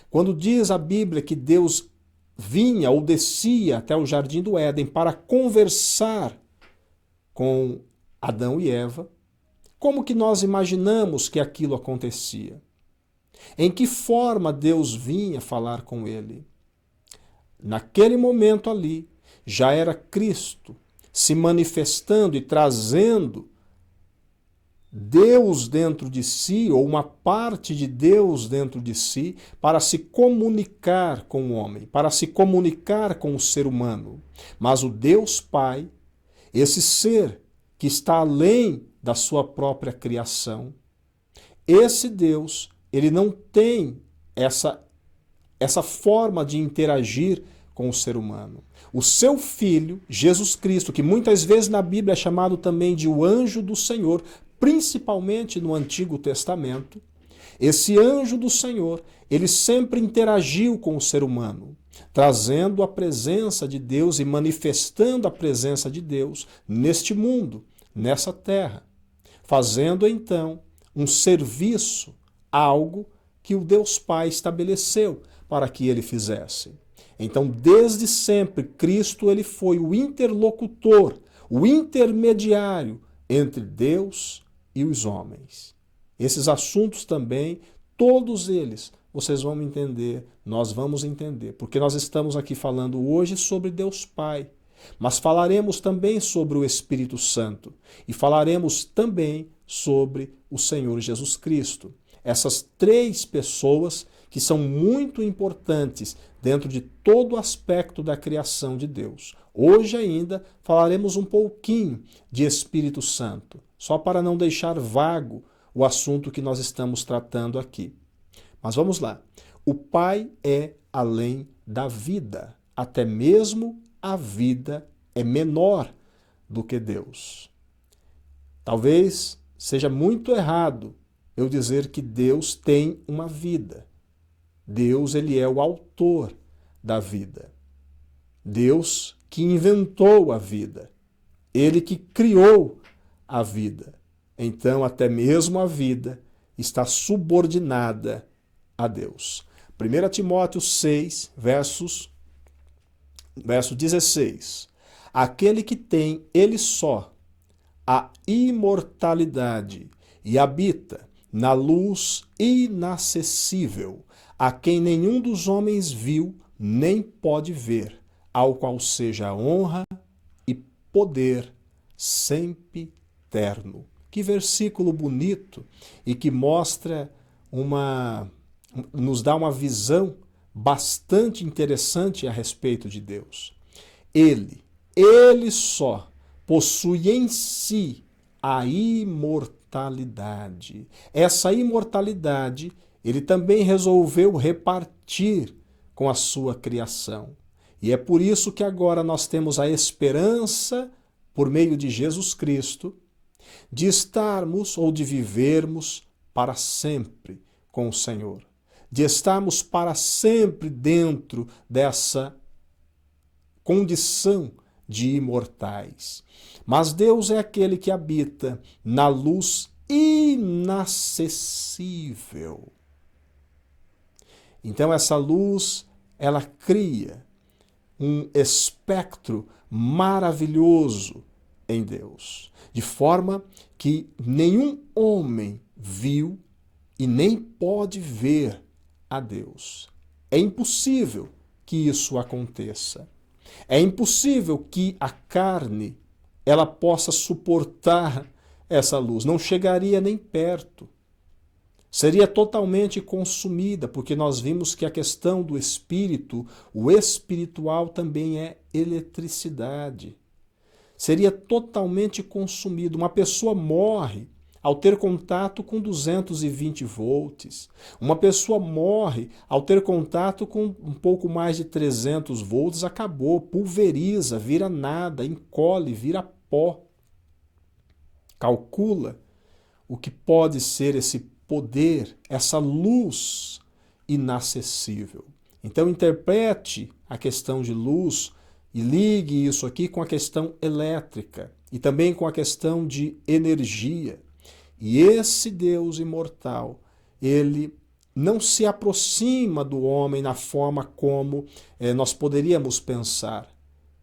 Quando diz a Bíblia que Deus vinha ou descia até o jardim do Éden para conversar com Adão e Eva, como que nós imaginamos que aquilo acontecia? Em que forma Deus vinha falar com ele? Naquele momento ali, já era Cristo se manifestando e trazendo Deus dentro de si, ou uma parte de Deus dentro de si, para se comunicar com o homem, para se comunicar com o ser humano. Mas o Deus Pai, esse ser que está além da sua própria criação, esse Deus, ele não tem essa forma de interagir com o ser humano. O seu Filho, Jesus Cristo, que muitas vezes na Bíblia é chamado também de o anjo do Senhor, principalmente no Antigo Testamento, esse anjo do Senhor, ele sempre interagiu com o ser humano, trazendo a presença de Deus e manifestando a presença de Deus neste mundo, nessa terra, fazendo então um serviço, algo que o Deus Pai estabeleceu para que ele fizesse. Então, desde sempre, Cristo ele foi o interlocutor, o intermediário entre Deus e os homens. Esses assuntos também, todos eles, vocês vão entender, nós vamos entender, porque nós estamos aqui falando hoje sobre Deus Pai, mas falaremos também sobre o Espírito Santo e falaremos também sobre o Senhor Jesus Cristo. Essas três pessoas que são muito importantes dentro de todo o aspecto da criação de Deus. Hoje ainda falaremos um pouquinho de Espírito Santo, só para não deixar vago o assunto que nós estamos tratando aqui. Mas vamos lá. O Pai é além da vida. Até mesmo a vida é menor do que Deus. Talvez seja muito errado eu dizer que Deus tem uma vida. Deus, ele é o autor da vida. Deus que inventou a vida. Ele que criou a vida. Então, até mesmo a vida está subordinada a Deus. 1 Timóteo 6, verso 16. Aquele que tem, ele só, a imortalidade e habita na luz inacessível, a quem nenhum dos homens viu nem pode ver, ao qual seja a honra e poder sempre eterno. Que versículo bonito e que mostra nos dá uma visão bastante interessante a respeito de Deus. Ele só possui em si a imortalidade. Essa imortalidade ele também resolveu repartir com a sua criação. E é por isso que agora nós temos a esperança, por meio de Jesus Cristo, de estarmos ou de vivermos para sempre com o Senhor, de estarmos para sempre dentro dessa condição de imortais. Mas Deus é aquele que habita na luz inacessível. Então essa luz, ela cria um espectro maravilhoso em Deus, de forma que nenhum homem viu e nem pode ver a Deus. É impossível que isso aconteça. É impossível que a carne ela possa suportar essa luz, não chegaria nem perto. Seria totalmente consumida, porque nós vimos que a questão do espírito, o espiritual também é eletricidade. Seria totalmente consumido. Uma pessoa morre ao ter contato com 220 volts. Uma pessoa morre ao ter contato com um pouco mais de 300 volts, acabou, pulveriza, vira nada, encolhe, vira pó. Calcula o que pode ser esse poder, essa luz inacessível. Então interprete a questão de luz e ligue isso aqui com a questão elétrica e também com a questão de energia. E esse Deus imortal, ele não se aproxima do homem na forma como nós poderíamos pensar,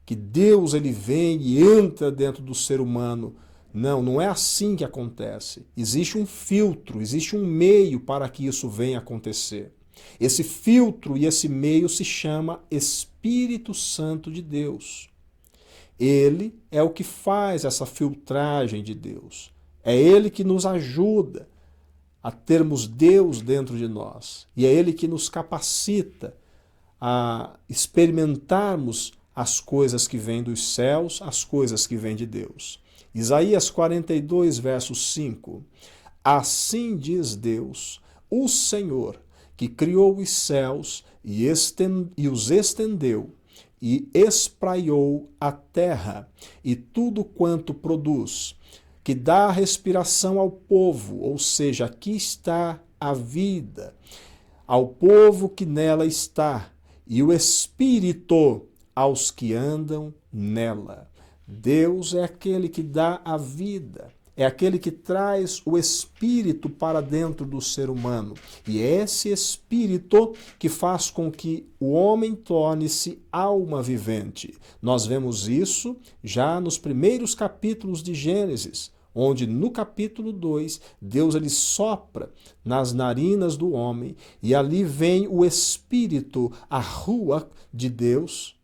que Deus ele vem e entra dentro do ser humano. Não, não é assim que acontece. Existe um filtro, existe um meio para que isso venha acontecer. Esse filtro e esse meio se chama Espírito Santo de Deus. Ele é o que faz essa filtragem de Deus. É Ele que nos ajuda a termos Deus dentro de nós. E é Ele que nos capacita a experimentarmos as coisas que vêm dos céus, as coisas que vêm de Deus. Isaías 42, verso 5. Assim diz Deus, o Senhor, que criou os céus e os estendeu, e espraiou a terra e tudo quanto produz, que dá respiração ao povo, ou seja, aqui está a vida, ao povo que nela está, e o Espírito aos que andam nela. Deus é aquele que dá a vida, é aquele que traz o Espírito para dentro do ser humano. E é esse Espírito que faz com que o homem torne-se alma vivente. Nós vemos isso já nos primeiros capítulos de Gênesis, onde no capítulo 2, Deus ele sopra nas narinas do homem e ali vem o Espírito, a Ruach de Deus,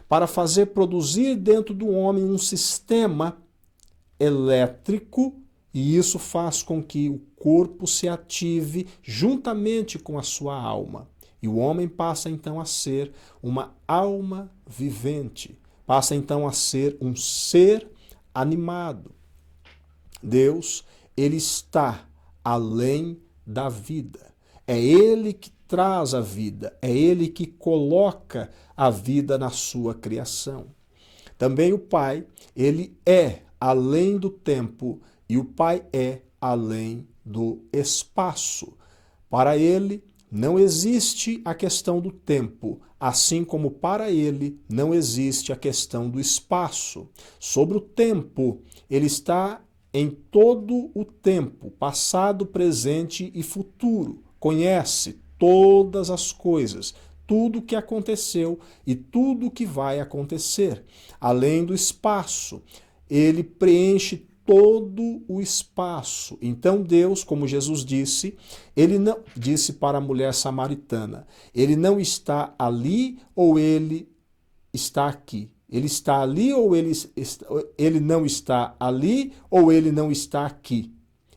para fazer produzir dentro do homem um sistema elétrico, e isso faz com que o corpo se ative juntamente com a sua alma. E o homem passa então a ser uma alma vivente, passa então a ser um ser animado. Deus, ele está além da vida. É Ele que traz a vida, é Ele que coloca a vida na sua criação. Também o Pai, ele é além do tempo e o Pai é além do espaço. Para ele não existe a questão do tempo, assim como para ele não existe a questão do espaço. Sobre o tempo, ele está em todo o tempo, passado, presente e futuro. Conhece todas as coisas, tudo o que aconteceu e tudo o que vai acontecer. Além do espaço, ele preenche todo o espaço. Então Deus, como Jesus disse, ele não disse para a mulher samaritana, ele não está ali ou ele está aqui. Ele está ali ou ele não está ali ou ele não está aqui.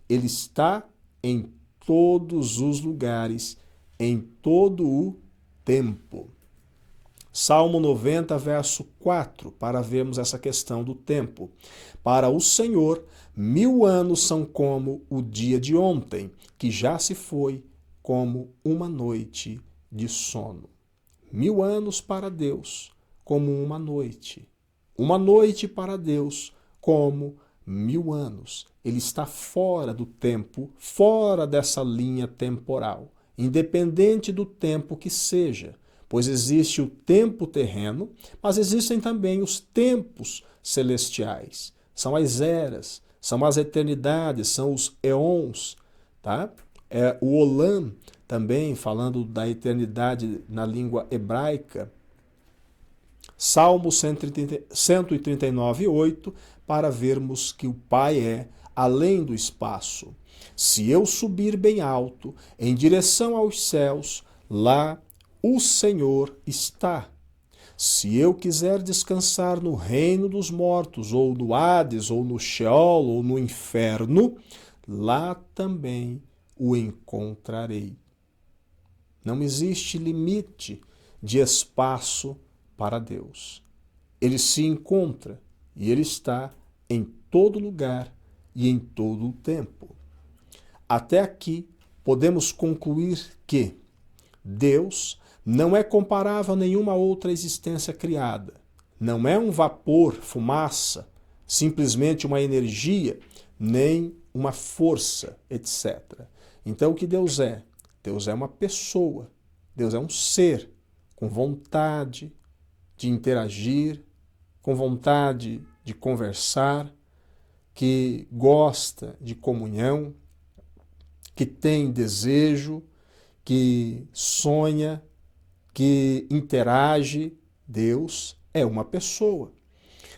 Ele está em todos os lugares, em todo o tempo. Salmo 90, verso 4, para vermos essa questão do tempo. Para o Senhor, 1000 anos são como o dia de ontem, que já se foi, como uma noite de sono. 1000 anos para Deus, como uma noite. Uma noite para Deus, como 1000 anos. Ele está fora do tempo, fora dessa linha temporal, independente do tempo que seja, pois existe o tempo terreno, mas existem também os tempos celestiais. São as eras, são as eternidades, são os eons, tá? O Olam, também falando da eternidade na língua hebraica, Salmo 139:8, para vermos que o Pai é além do espaço. Se eu subir bem alto, em direção aos céus, lá o Senhor está. Se eu quiser descansar no reino dos mortos, ou no Hades, ou no Sheol, ou no inferno, lá também o encontrarei. Não existe limite de espaço para Deus. Ele se encontra e ele está em todo lugar e em todo o tempo. Até aqui, podemos concluir que Deus não é comparável a nenhuma outra existência criada. Não é um vapor, fumaça, simplesmente uma energia, nem uma força, etc. Então, o que Deus é? Deus é uma pessoa. Deus é um ser com vontade de interagir, com vontade de conversar, que gosta de comunhão, que tem desejo, que sonha, que interage. Deus é uma pessoa.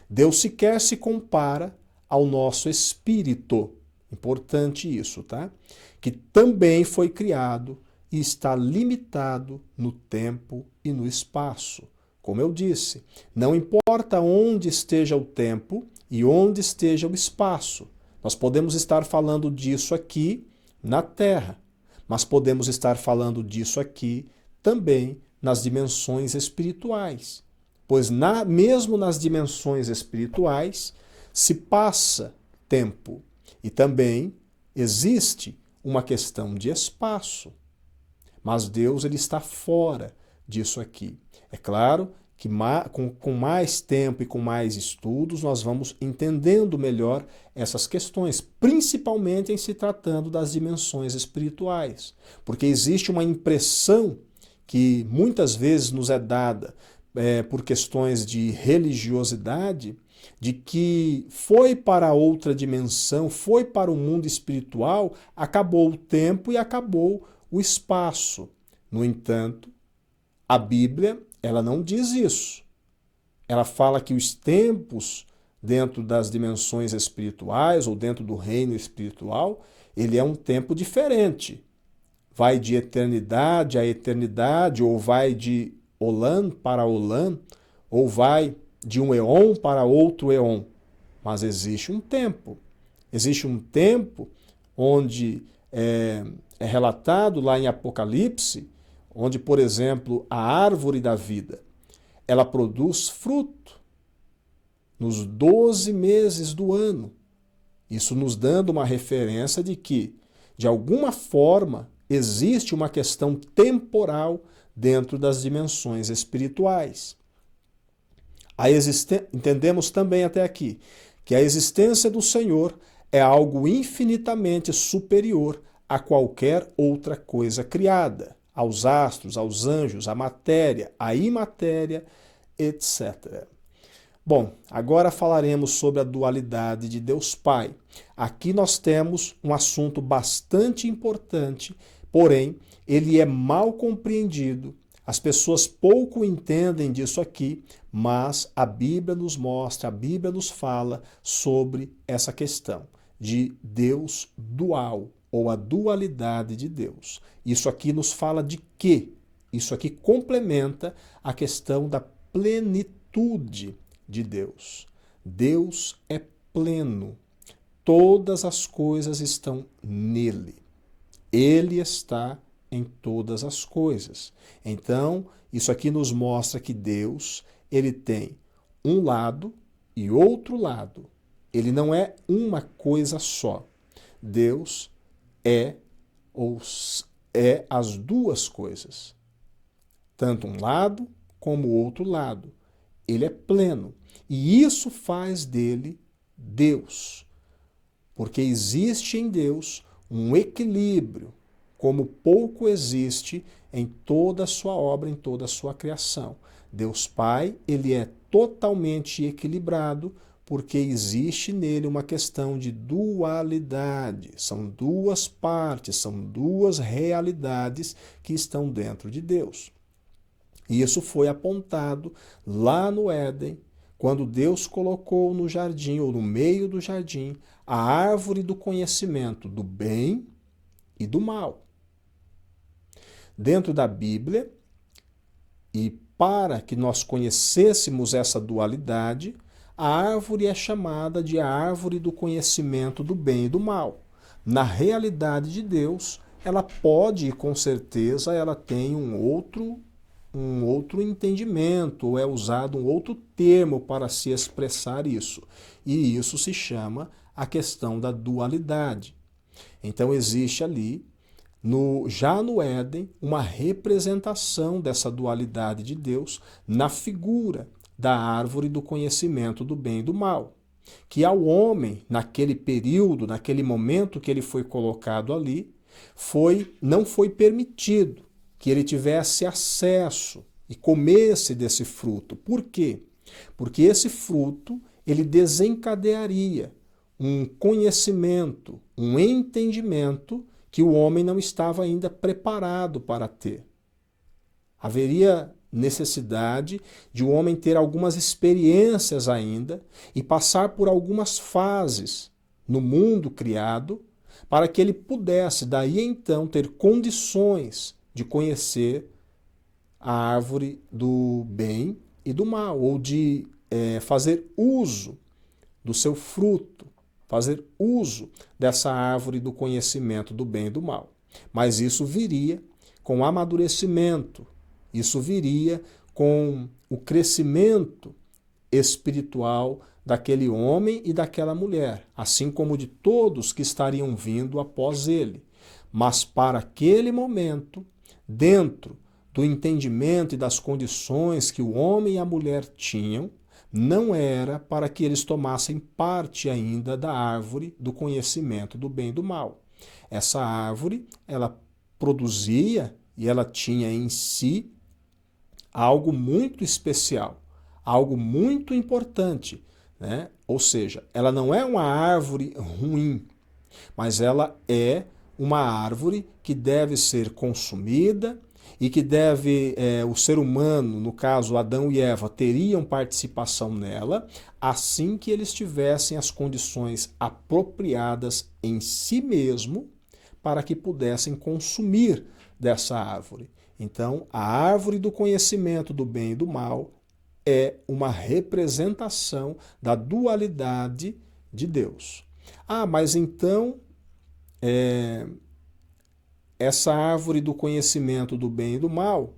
Deus sequer se compara ao nosso espírito. Importante isso, tá? Que também foi criado e está limitado no tempo e no espaço. Como eu disse, não importa onde esteja o tempo e onde esteja o espaço. Nós podemos estar falando disso aqui na Terra, mas podemos estar falando disso aqui também nas dimensões espirituais. Pois mesmo nas dimensões espirituais se passa tempo e também existe uma questão de espaço. Mas Deus ele está fora disso aqui. É claro que com mais tempo e com mais estudos nós vamos entendendo melhor essas questões, principalmente em se tratando das dimensões espirituais. Porque existe uma impressão que muitas vezes nos é dada por questões de religiosidade, de que foi para outra dimensão, foi para o mundo espiritual, acabou o tempo e acabou o espaço. No entanto, a Bíblia, ela não diz isso. Ela fala que os tempos dentro das dimensões espirituais ou dentro do reino espiritual, ele é um tempo diferente. Vai de eternidade a eternidade, ou vai de Olam para Olam, ou vai de um eon para outro eon. Mas existe um tempo. Existe um tempo onde é relatado lá em Apocalipse, onde, por exemplo, a árvore da vida, ela produz fruto nos 12 meses do ano. Isso nos dando uma referência de que, de alguma forma, existe uma questão temporal dentro das dimensões espirituais. Entendemos também até aqui que a existência do Senhor é algo infinitamente superior a qualquer outra coisa criada, aos astros, aos anjos, à matéria, à imatéria, etc. Bom, agora falaremos sobre a dualidade de Deus Pai. Aqui nós temos um assunto bastante importante, porém, ele é mal compreendido. As pessoas pouco entendem disso aqui, mas a Bíblia nos mostra, a Bíblia nos fala sobre essa questão de Deus dual, ou a dualidade de Deus. Isso aqui nos fala de quê? Isso aqui complementa a questão da plenitude de Deus. Deus é pleno. Todas as coisas estão nele. Ele está em todas as coisas. Então, isso aqui nos mostra que Deus, ele tem um lado e outro lado. Ele não é uma coisa só. Deus é ou é as duas coisas, tanto um lado como o outro lado. Ele é pleno. E isso faz dele Deus, porque existe em Deus um equilíbrio, como pouco existe em toda a sua obra, em toda a sua criação. Deus Pai, ele é totalmente equilibrado, porque existe nele uma questão de dualidade. São duas partes, são duas realidades que estão dentro de Deus. E isso foi apontado lá no Éden, quando Deus colocou no jardim, ou no meio do jardim, a árvore do conhecimento do bem e do mal. Dentro da Bíblia, e para que nós conhecêssemos essa dualidade, a árvore é chamada de árvore do conhecimento do bem e do mal. Na realidade de Deus, ela pode, e com certeza, ela tem um outro entendimento, ou é usado um outro termo para se expressar isso. E isso se chama a questão da dualidade. Então existe ali, já no Éden, uma representação dessa dualidade de Deus na figura da árvore do conhecimento do bem e do mal, que ao homem, naquele período, naquele momento que ele foi colocado ali, não foi permitido que ele tivesse acesso e comesse desse fruto. Por quê? Porque esse fruto, ele desencadearia um conhecimento, um entendimento que o homem não estava ainda preparado para ter. Haveria necessidade de o homem ter algumas experiências ainda e passar por algumas fases no mundo criado para que ele pudesse, daí então, ter condições de conhecer a árvore do bem e do mal, ou de fazer uso do seu fruto, fazer uso dessa árvore do conhecimento do bem e do mal. Mas isso viria com amadurecimento, isso viria com o crescimento espiritual daquele homem e daquela mulher, assim como de todos que estariam vindo após ele. Mas para aquele momento, dentro do entendimento e das condições que o homem e a mulher tinham, não era para que eles tomassem parte ainda da árvore do conhecimento do bem e do mal. Essa árvore, ela produzia e ela tinha em si algo muito especial, algo muito importante, né? Ou seja, ela não é uma árvore ruim, mas ela é uma árvore que deve ser consumida e que o ser humano, no caso Adão e Eva, teriam participação nela, assim que eles tivessem as condições apropriadas em si mesmo para que pudessem consumir dessa árvore. Então, a árvore do conhecimento do bem e do mal é uma representação da dualidade de Deus. Mas então essa árvore do conhecimento do bem e do mal,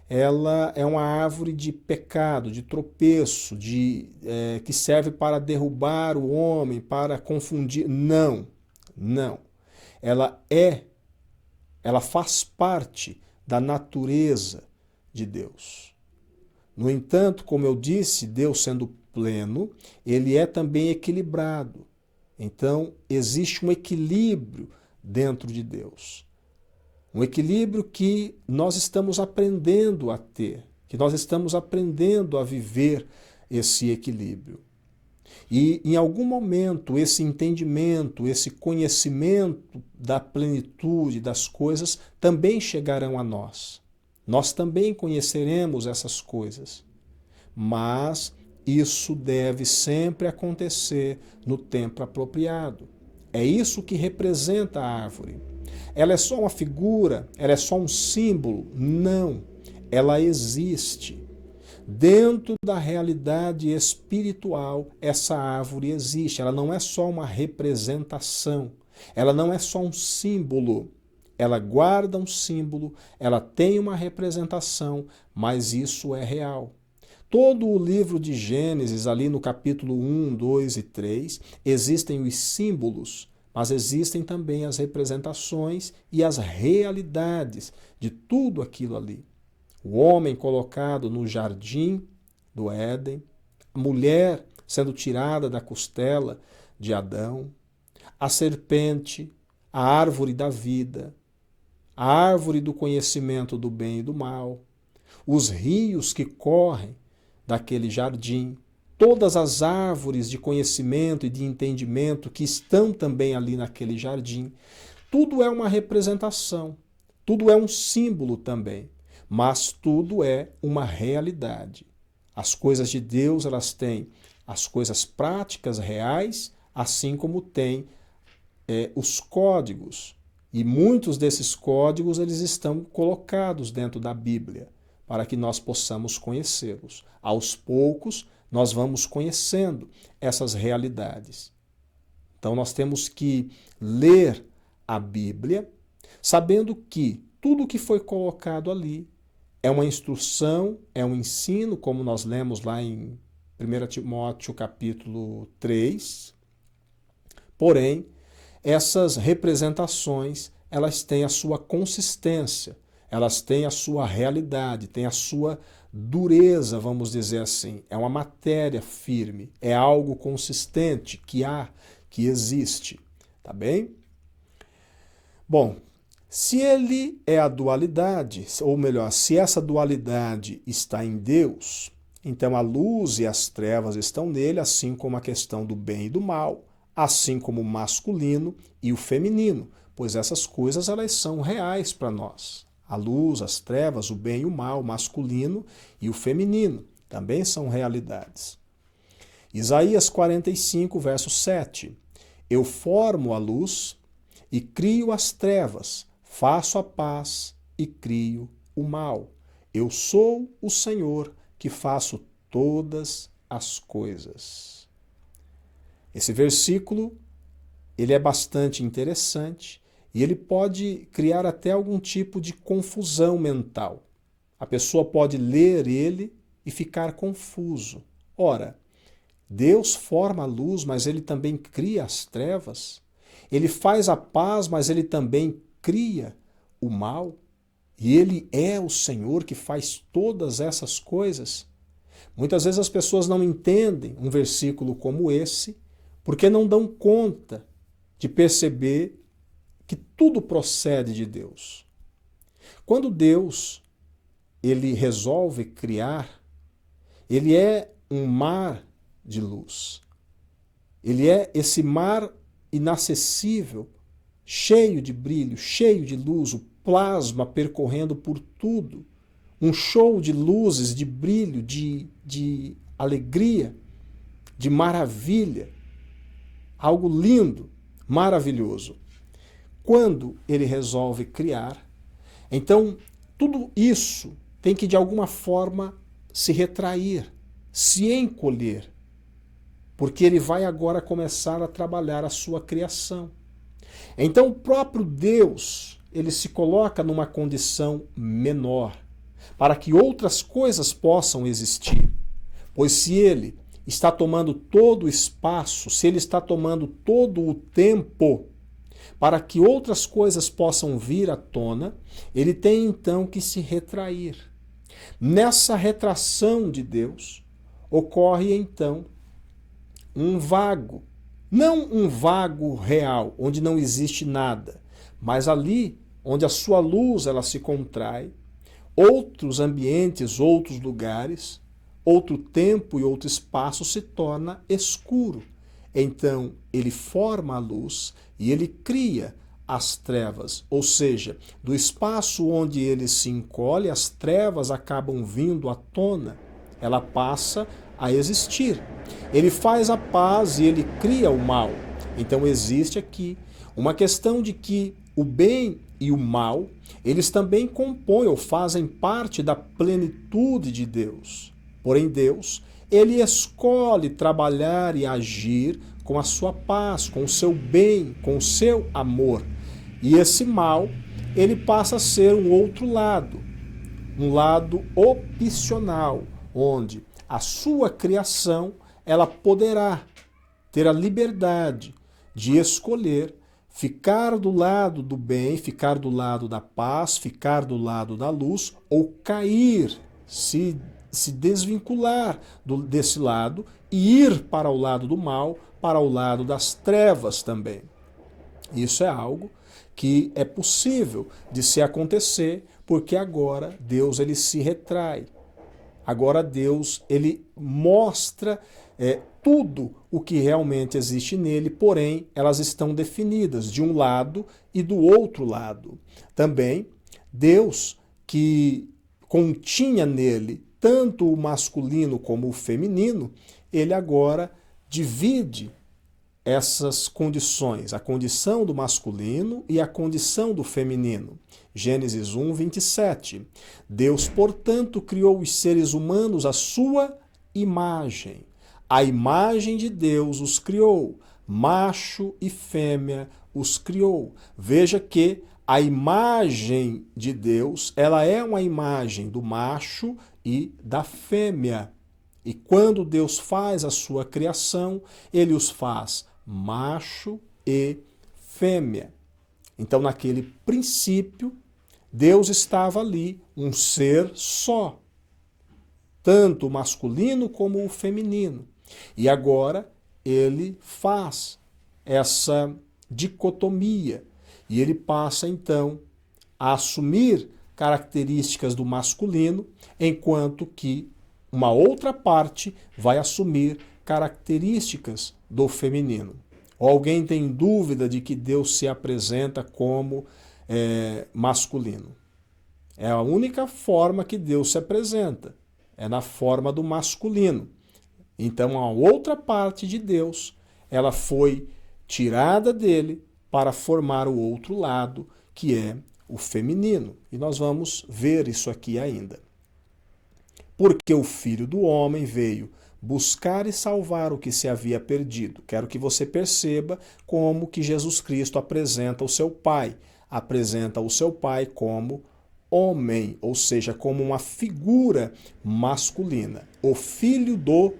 ela é uma árvore de pecado, de tropeço, que serve para derrubar o homem, para confundir. Não, não. Ela faz parte da natureza de Deus. No entanto, como eu disse, Deus sendo pleno, ele é também equilibrado. Então, existe um equilíbrio dentro de Deus. Um equilíbrio que nós estamos aprendendo a ter, que nós estamos aprendendo a viver esse equilíbrio. E em algum momento esse entendimento, esse conhecimento da plenitude das coisas também chegarão a nós. Nós também conheceremos essas coisas. Mas isso deve sempre acontecer no tempo apropriado. É isso que representa a árvore. Ela é só uma figura? Ela é só um símbolo? Não. Ela existe. Dentro da realidade espiritual, essa árvore existe. Ela não é só uma representação. Ela não é só um símbolo. Ela guarda um símbolo, ela tem uma representação, mas isso é real. Todo o livro de Gênesis, ali no capítulo 1, 2 e 3, existem os símbolos mas existem também as representações e as realidades de tudo aquilo ali. O homem colocado no jardim do Éden, a mulher sendo tirada da costela de Adão, a serpente, a árvore da vida, a árvore do conhecimento do bem e do mal, os rios que correm daquele jardim, todas as árvores de conhecimento e de entendimento que estão também ali naquele jardim. Tudo é uma representação, tudo é um símbolo também, mas tudo é uma realidade. As coisas de Deus, elas têm as coisas práticas, reais, assim como tem os códigos. E muitos desses códigos, eles estão colocados dentro da Bíblia, para que nós possamos conhecê-los. Aos poucos, nós vamos conhecendo essas realidades. Então, nós temos que ler a Bíblia, sabendo que tudo que foi colocado ali é uma instrução, é um ensino, como nós lemos lá em 1 Timóteo capítulo 3. Porém, essas representações, elas têm a sua consistência, elas têm a sua realidade, têm a sua dureza, vamos dizer assim. É uma matéria firme, é algo consistente que há, que existe, tá bem? Bom, se ele é a dualidade, ou melhor, se essa dualidade está em Deus, então a luz e as trevas estão nele, assim como a questão do bem e do mal, assim como o masculino e o feminino, pois essas coisas elas são reais para nós. A luz, as trevas, o bem e o mal, o masculino e o feminino, também são realidades. Isaías 45, verso 7. Eu formo a luz e crio as trevas, faço a paz e crio o mal. Eu sou o Senhor que faço todas as coisas. Esse versículo, ele é bastante interessante e ele pode criar até algum tipo de confusão mental. A pessoa pode ler ele e ficar confuso. Ora, Deus forma a luz, mas ele também cria as trevas. Ele faz a paz, mas ele também cria o mal. E ele é o Senhor que faz todas essas coisas. Muitas vezes as pessoas não entendem um versículo como esse, porque não dão conta de perceber que tudo procede de Deus. Quando Deus ele resolve criar, ele é um mar de luz. Ele é esse mar inacessível, cheio de brilho, cheio de luz, o plasma percorrendo por tudo, um show de luzes, de brilho, de alegria, de maravilha, algo lindo, maravilhoso. Quando ele resolve criar, então tudo isso tem que de alguma forma se retrair, se encolher, porque ele vai agora começar a trabalhar a sua criação. Então o próprio Deus, ele se coloca numa condição menor, para que outras coisas possam existir. Pois se ele está tomando todo o espaço, se ele está tomando todo o tempo para que outras coisas possam vir à tona, ele tem então que se retrair. Nessa retração de Deus, ocorre então um vago, não um vago real, onde não existe nada, mas ali onde a sua luz ela se contrai, outros ambientes, outros lugares, outro tempo e outro espaço se torna escuro. Então, ele forma a luz e ele cria as trevas, ou seja, do espaço onde ele se encolhe, as trevas acabam vindo à tona, ela passa a existir. Ele faz a paz e ele cria o mal. Então existe aqui uma questão de que o bem e o mal, eles também compõem ou fazem parte da plenitude de Deus. Porém, Deus, ele escolhe trabalhar e agir com a sua paz, com o seu bem, com o seu amor. E esse mal, ele passa a ser um outro lado, um lado opcional, onde a sua criação, ela poderá ter a liberdade de escolher ficar do lado do bem, ficar do lado da paz, ficar do lado da luz, ou cair, se desvincular desse lado e ir para o lado do mal, para o lado das trevas também. Isso é algo que é possível de se acontecer, porque agora Deus ele se retrai. Agora Deus ele mostra tudo o que realmente existe nele, porém elas estão definidas de um lado e do outro lado. Também Deus que continha nele tanto o masculino como o feminino, ele agora divide essas condições, a condição do masculino e a condição do feminino. Gênesis 1, 27. Deus, portanto, criou os seres humanos à sua imagem. A imagem de Deus os criou, macho e fêmea os criou. Veja que a imagem de Deus, ela é uma imagem do macho e da fêmea. E quando Deus faz a sua criação, ele os faz macho e fêmea. Então, naquele princípio, Deus estava ali, um ser só, tanto o masculino como o feminino. E agora ele faz essa dicotomia e ele passa então a assumir características do masculino, enquanto que uma outra parte vai assumir características do feminino. Ou alguém tem dúvida de que Deus se apresenta como masculino? É a única forma que Deus se apresenta, é na forma do masculino. Então a outra parte de Deus, ela foi tirada dele para formar o outro lado, que é o feminino. E nós vamos ver isso aqui ainda. Porque o Filho do Homem veio buscar e salvar o que se havia perdido. Quero que você perceba como que Jesus Cristo apresenta o seu Pai. Apresenta o seu Pai como homem, ou seja, como uma figura masculina. O Filho do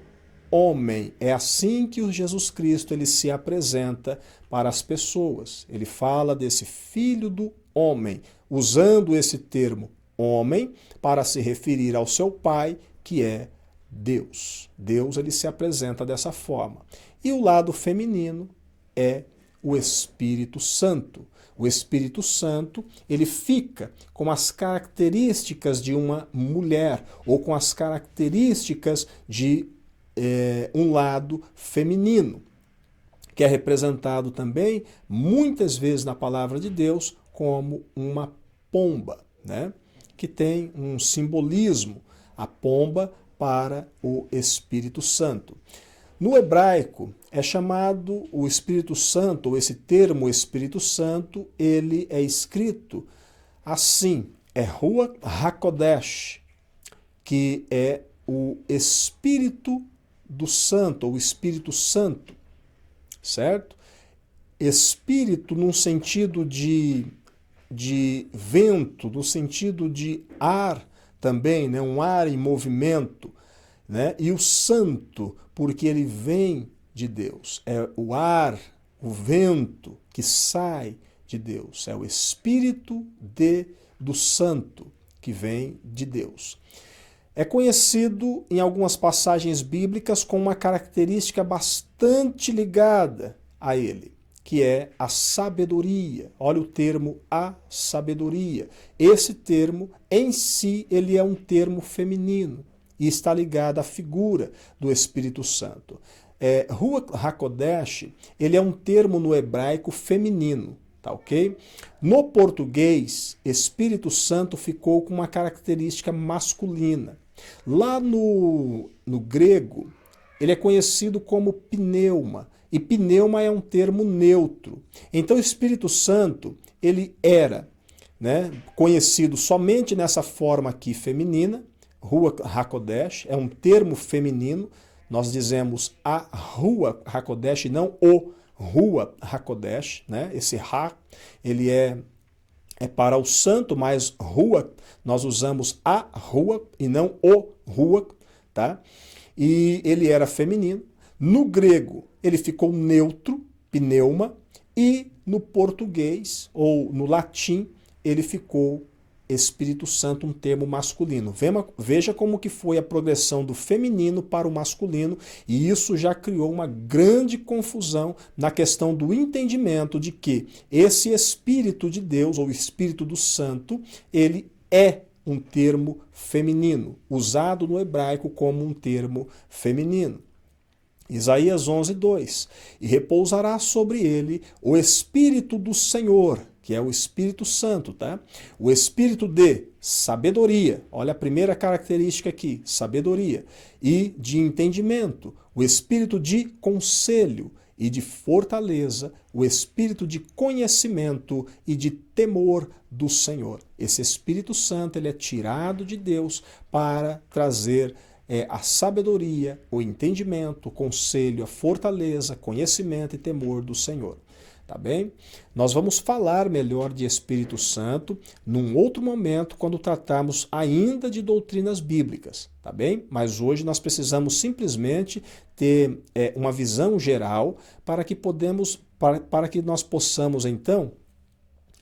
Homem. É assim que o Jesus Cristo ele se apresenta para as pessoas. Ele fala desse Filho do Homem, usando esse termo homem para se referir ao seu Pai, que é Deus. Deus ele se apresenta dessa forma. E o lado feminino é o Espírito Santo. O Espírito Santo ele fica com as características de uma mulher ou com as características de um lado feminino, que é representado também muitas vezes na palavra de Deus como uma pomba, né? Que tem um simbolismo, a pomba para o Espírito Santo. No hebraico é chamado o Espírito Santo, ou esse termo Espírito Santo, ele é escrito assim, é Ruach HaKodesh, que é o Espírito do Santo, ou Espírito Santo, certo? Espírito num sentido de vento, no sentido de ar também, né? Um ar em movimento, né? E o santo, porque ele vem de Deus. É o ar, o vento que sai de Deus. É o Espírito do Santo que vem de Deus. É conhecido em algumas passagens bíblicas com uma característica bastante ligada a ele, que é a sabedoria. Olha o termo a sabedoria. Esse termo em si ele é um termo feminino e está ligado à figura do Espírito Santo. Ruach HaKodesh, ele é um termo no hebraico feminino, tá ok? No português, Espírito Santo ficou com uma característica masculina. Lá no grego, ele é conhecido como pneuma, e pneuma é um termo neutro. Então o Espírito Santo, ele era, né, conhecido somente nessa forma aqui feminina, Ruach HaKodesh, é um termo feminino, nós dizemos a Ruach HaKodesh, não o Ruach HaKodesh, né? Esse Ha, ele é para o santo, mas Ruach, nós usamos a Ruach e não o Ruach, tá? E ele era feminino. No grego, ele ficou neutro, pneuma, e no português, ou no latim, ele ficou Espírito Santo, um termo masculino. Veja como que foi a progressão do feminino para o masculino, e isso já criou uma grande confusão na questão do entendimento de que esse Espírito de Deus, ou Espírito do Santo, ele é um termo feminino, usado no hebraico como um termo feminino. Isaías 11:2. E repousará sobre ele o Espírito do Senhor, que é o Espírito Santo, tá? O Espírito de sabedoria, olha a primeira característica aqui, sabedoria, e de entendimento, o Espírito de conselho e de fortaleza, o Espírito de conhecimento e de temor do Senhor. Esse Espírito Santo, ele é tirado de Deus para trazer a sabedoria, o entendimento, o conselho, a fortaleza, conhecimento e temor do Senhor. Tá bem? Nós vamos falar melhor de Espírito Santo num outro momento, quando tratarmos ainda de doutrinas bíblicas, tá bem? Mas hoje nós precisamos simplesmente ter uma visão geral para que nós possamos, então,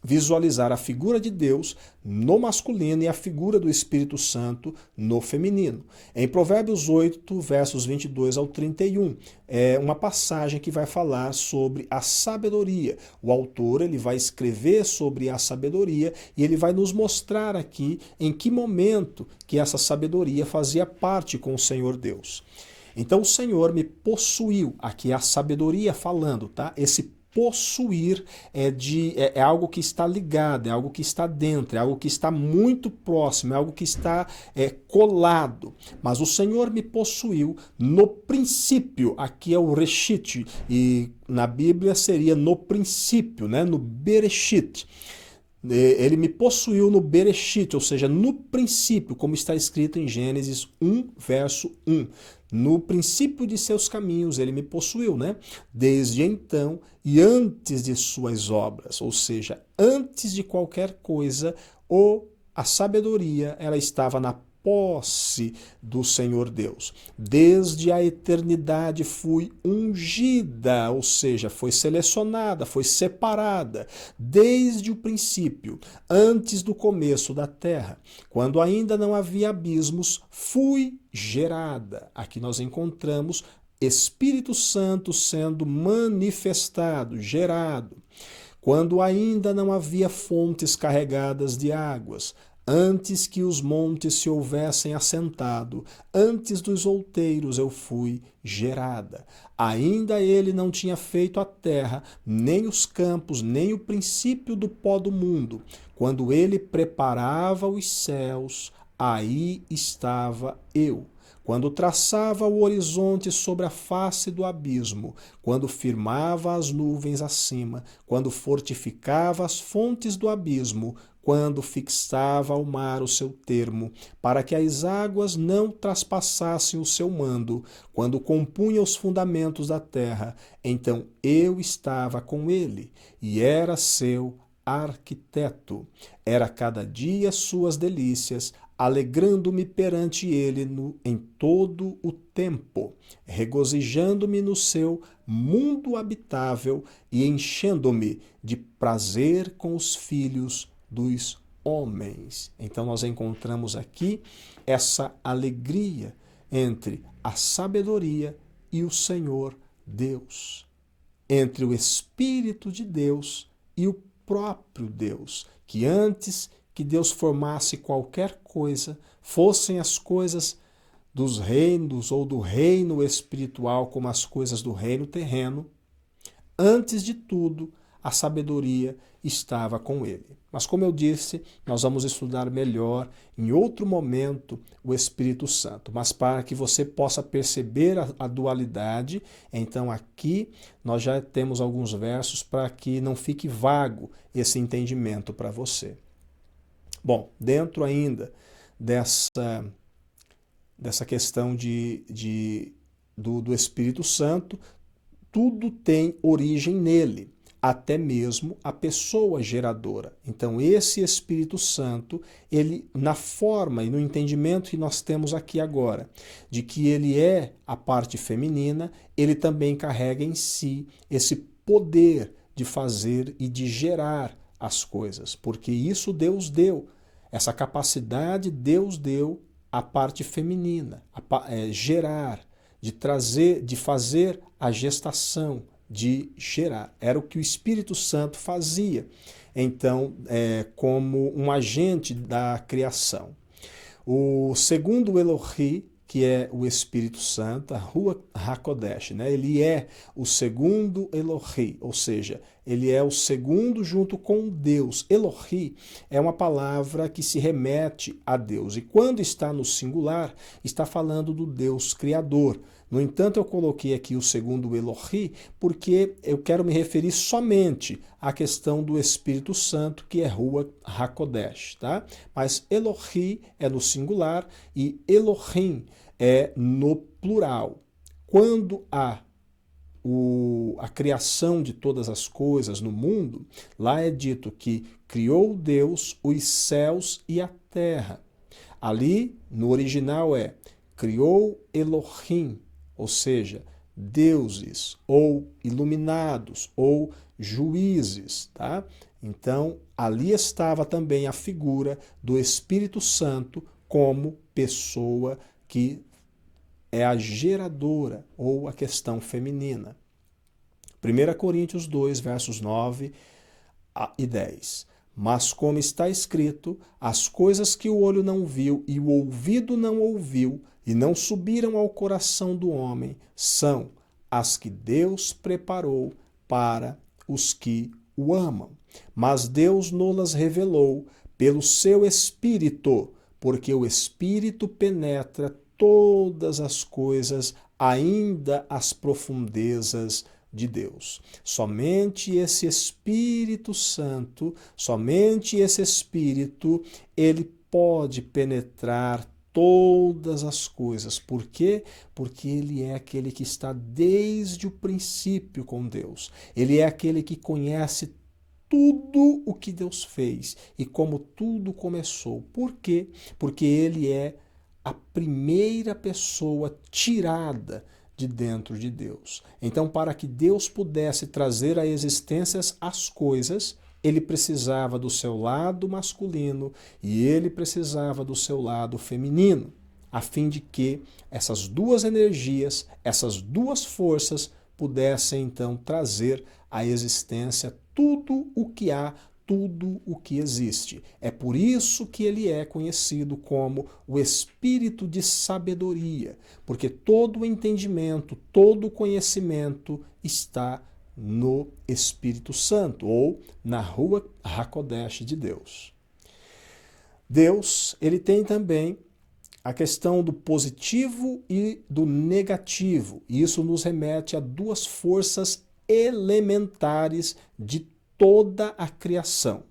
visualizar a figura de Deus no masculino e a figura do Espírito Santo no feminino. Em Provérbios 8, versos 22 ao 31, é uma passagem que vai falar sobre a sabedoria. O autor, ele vai escrever sobre a sabedoria e ele vai nos mostrar aqui em que momento que essa sabedoria fazia parte com o Senhor Deus. Então o Senhor me possuiu, aqui é a sabedoria falando, tá? Esse possuir é algo que está ligado, é algo que está dentro, é algo que está muito próximo, é algo que está colado. Mas o Senhor me possuiu no princípio, aqui é o Reshit, e na Bíblia seria no princípio, né? No Bereshit. Ele me possuiu no Bereshit, ou seja, no princípio, como está escrito em Gênesis 1, verso 1. No princípio de seus caminhos ele me possuiu, né? Desde então e antes de suas obras, ou seja, antes de qualquer coisa, a sabedoria ela estava na posse do Senhor Deus. Desde a eternidade fui ungida, ou seja, foi selecionada, foi separada, desde o princípio, antes do começo da terra. Quando ainda não havia abismos, fui gerada. Aqui nós encontramos Espírito Santo sendo manifestado, gerado. Quando ainda não havia fontes carregadas de águas, antes que os montes se houvessem assentado, antes dos outeiros eu fui gerada. Ainda ele não tinha feito a terra, nem os campos, nem o princípio do pó do mundo. Quando ele preparava os céus, aí estava eu. Quando traçava o horizonte sobre a face do abismo, quando firmava as nuvens acima, quando fortificava as fontes do abismo, quando fixava ao mar o seu termo, para que as águas não traspassassem o seu mando, quando compunha os fundamentos da terra, então eu estava com ele, e era seu arquiteto. Era cada dia suas delícias, alegrando-me perante ele em todo o tempo, regozijando-me no seu mundo habitável e enchendo-me de prazer com os filhos dos homens. Então nós encontramos aqui essa alegria entre a sabedoria e o Senhor Deus, entre o Espírito de Deus e o próprio Deus, que antes que Deus formasse qualquer coisa, fossem as coisas dos reinos ou do reino espiritual como as coisas do reino terreno, antes de tudo, a sabedoria estava com ele. Mas como eu disse, nós vamos estudar melhor em outro momento o Espírito Santo. Mas para que você possa perceber a dualidade, então aqui nós já temos alguns versos para que não fique vago esse entendimento para você. Bom, dentro ainda dessa questão do Espírito Santo, tudo tem origem nele, até mesmo a pessoa geradora. Então esse Espírito Santo, ele na forma e no entendimento que nós temos aqui agora, de que ele é a parte feminina, ele também carrega em si esse poder de fazer e de gerar as coisas, porque isso Deus deu. Essa capacidade Deus deu à parte feminina, gerar, de trazer, de fazer a gestação, de gerar. Era o que o Espírito Santo fazia, então, como um agente da criação. O segundo Elohi, que é o Espírito Santo, a Ruach HaKodesh, né? Ele é o segundo Elohi, ou seja, ele é o segundo junto com Deus. Elohi é uma palavra que se remete a Deus, e quando está no singular, está falando do Deus Criador. No entanto, eu coloquei aqui o segundo Elohi porque eu quero me referir somente à questão do Espírito Santo, que é Ruach HaKodesh, tá? Mas Elohi é no singular e Elohim é no plural. Quando há a criação de todas as coisas no mundo, lá é dito que criou Deus os céus e a terra. Ali, no original criou Elohim, ou seja, deuses, ou iluminados, ou juízes, tá? Então, ali estava também a figura do Espírito Santo como pessoa que é a geradora, ou a questão feminina. 1 Coríntios 2, versos 9 e 10. Mas como está escrito, as coisas que o olho não viu e o ouvido não ouviu e não subiram ao coração do homem, são as que Deus preparou para os que o amam. Mas Deus nolas revelou pelo seu Espírito, porque o Espírito penetra todas as coisas, ainda as profundezas de Deus. Somente esse Espírito Santo, somente esse Espírito, ele pode penetrar todas as coisas. Por quê? Porque ele é aquele que está desde o princípio com Deus. Ele é aquele que conhece tudo o que Deus fez e como tudo começou. Por quê? Porque ele é a primeira pessoa tirada de dentro de Deus. Então, para que Deus pudesse trazer à existência as coisas, ele precisava do seu lado masculino e ele precisava do seu lado feminino, a fim de que essas duas energias, essas duas forças pudessem então trazer à existência tudo o que há, tudo o que existe. É por isso que ele é conhecido como o Espírito de sabedoria, porque todo o entendimento, todo o conhecimento está no Espírito Santo, ou na Ruach HaKodesh de Deus. Deus, ele tem também a questão do positivo e do negativo, e isso nos remete a duas forças elementares de toda a criação,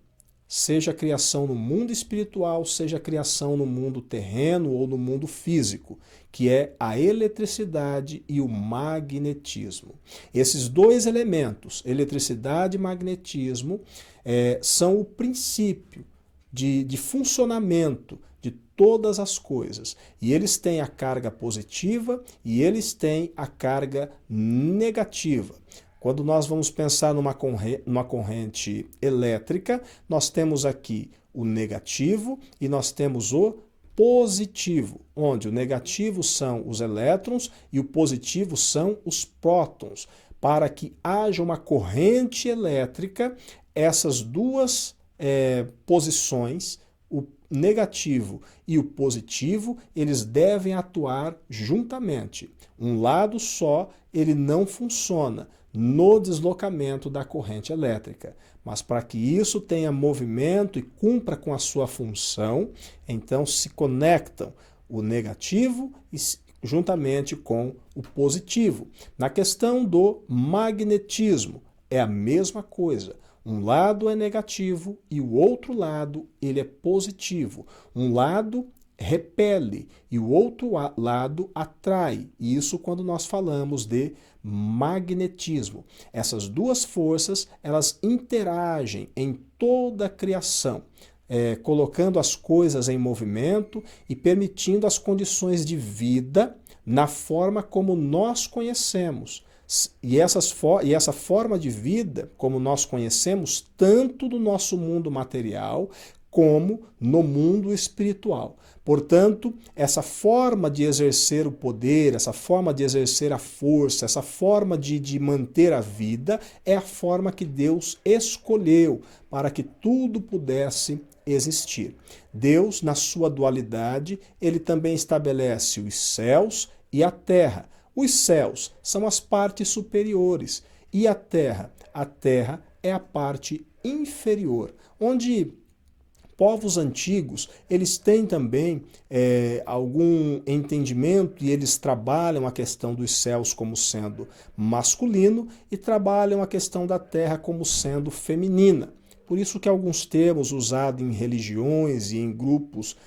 seja a criação no mundo espiritual, seja a criação no mundo terreno ou no mundo físico, que é a eletricidade e o magnetismo. Esses dois elementos, eletricidade e magnetismo, são o princípio de funcionamento de todas as coisas. E eles têm a carga positiva e eles têm a carga negativa. Quando nós vamos pensar numa corrente elétrica, nós temos aqui o negativo e nós temos o positivo, onde o negativo são os elétrons e o positivo são os prótons. Para que haja uma corrente elétrica, essas duas posições, o negativo e o positivo, eles devem atuar juntamente. Um lado só, ele não funciona no deslocamento da corrente elétrica. Mas para que isso tenha movimento e cumpra com a sua função, então se conectam o negativo juntamente com o positivo. Na questão do magnetismo, é a mesma coisa. Um lado é negativo e o outro lado ele é positivo. Um lado repele e o outro lado atrai. Isso quando nós falamos de magnetismo. Essas duas forças, elas interagem em toda a criação, colocando as coisas em movimento e permitindo as condições de vida na forma como nós conhecemos. E essa forma de vida, como nós conhecemos, tanto no nosso mundo material como no mundo espiritual. Portanto, essa forma de exercer o poder, essa forma de exercer a força, essa forma de manter a vida, é a forma que Deus escolheu para que tudo pudesse existir. Deus, na sua dualidade, ele também estabelece os céus e a terra. Os céus são as partes superiores e a terra é a parte inferior, onde povos antigos, eles têm também algum entendimento e eles trabalham a questão dos céus como sendo masculino e trabalham a questão da terra como sendo feminina. Por isso que alguns termos usados em religiões e em grupos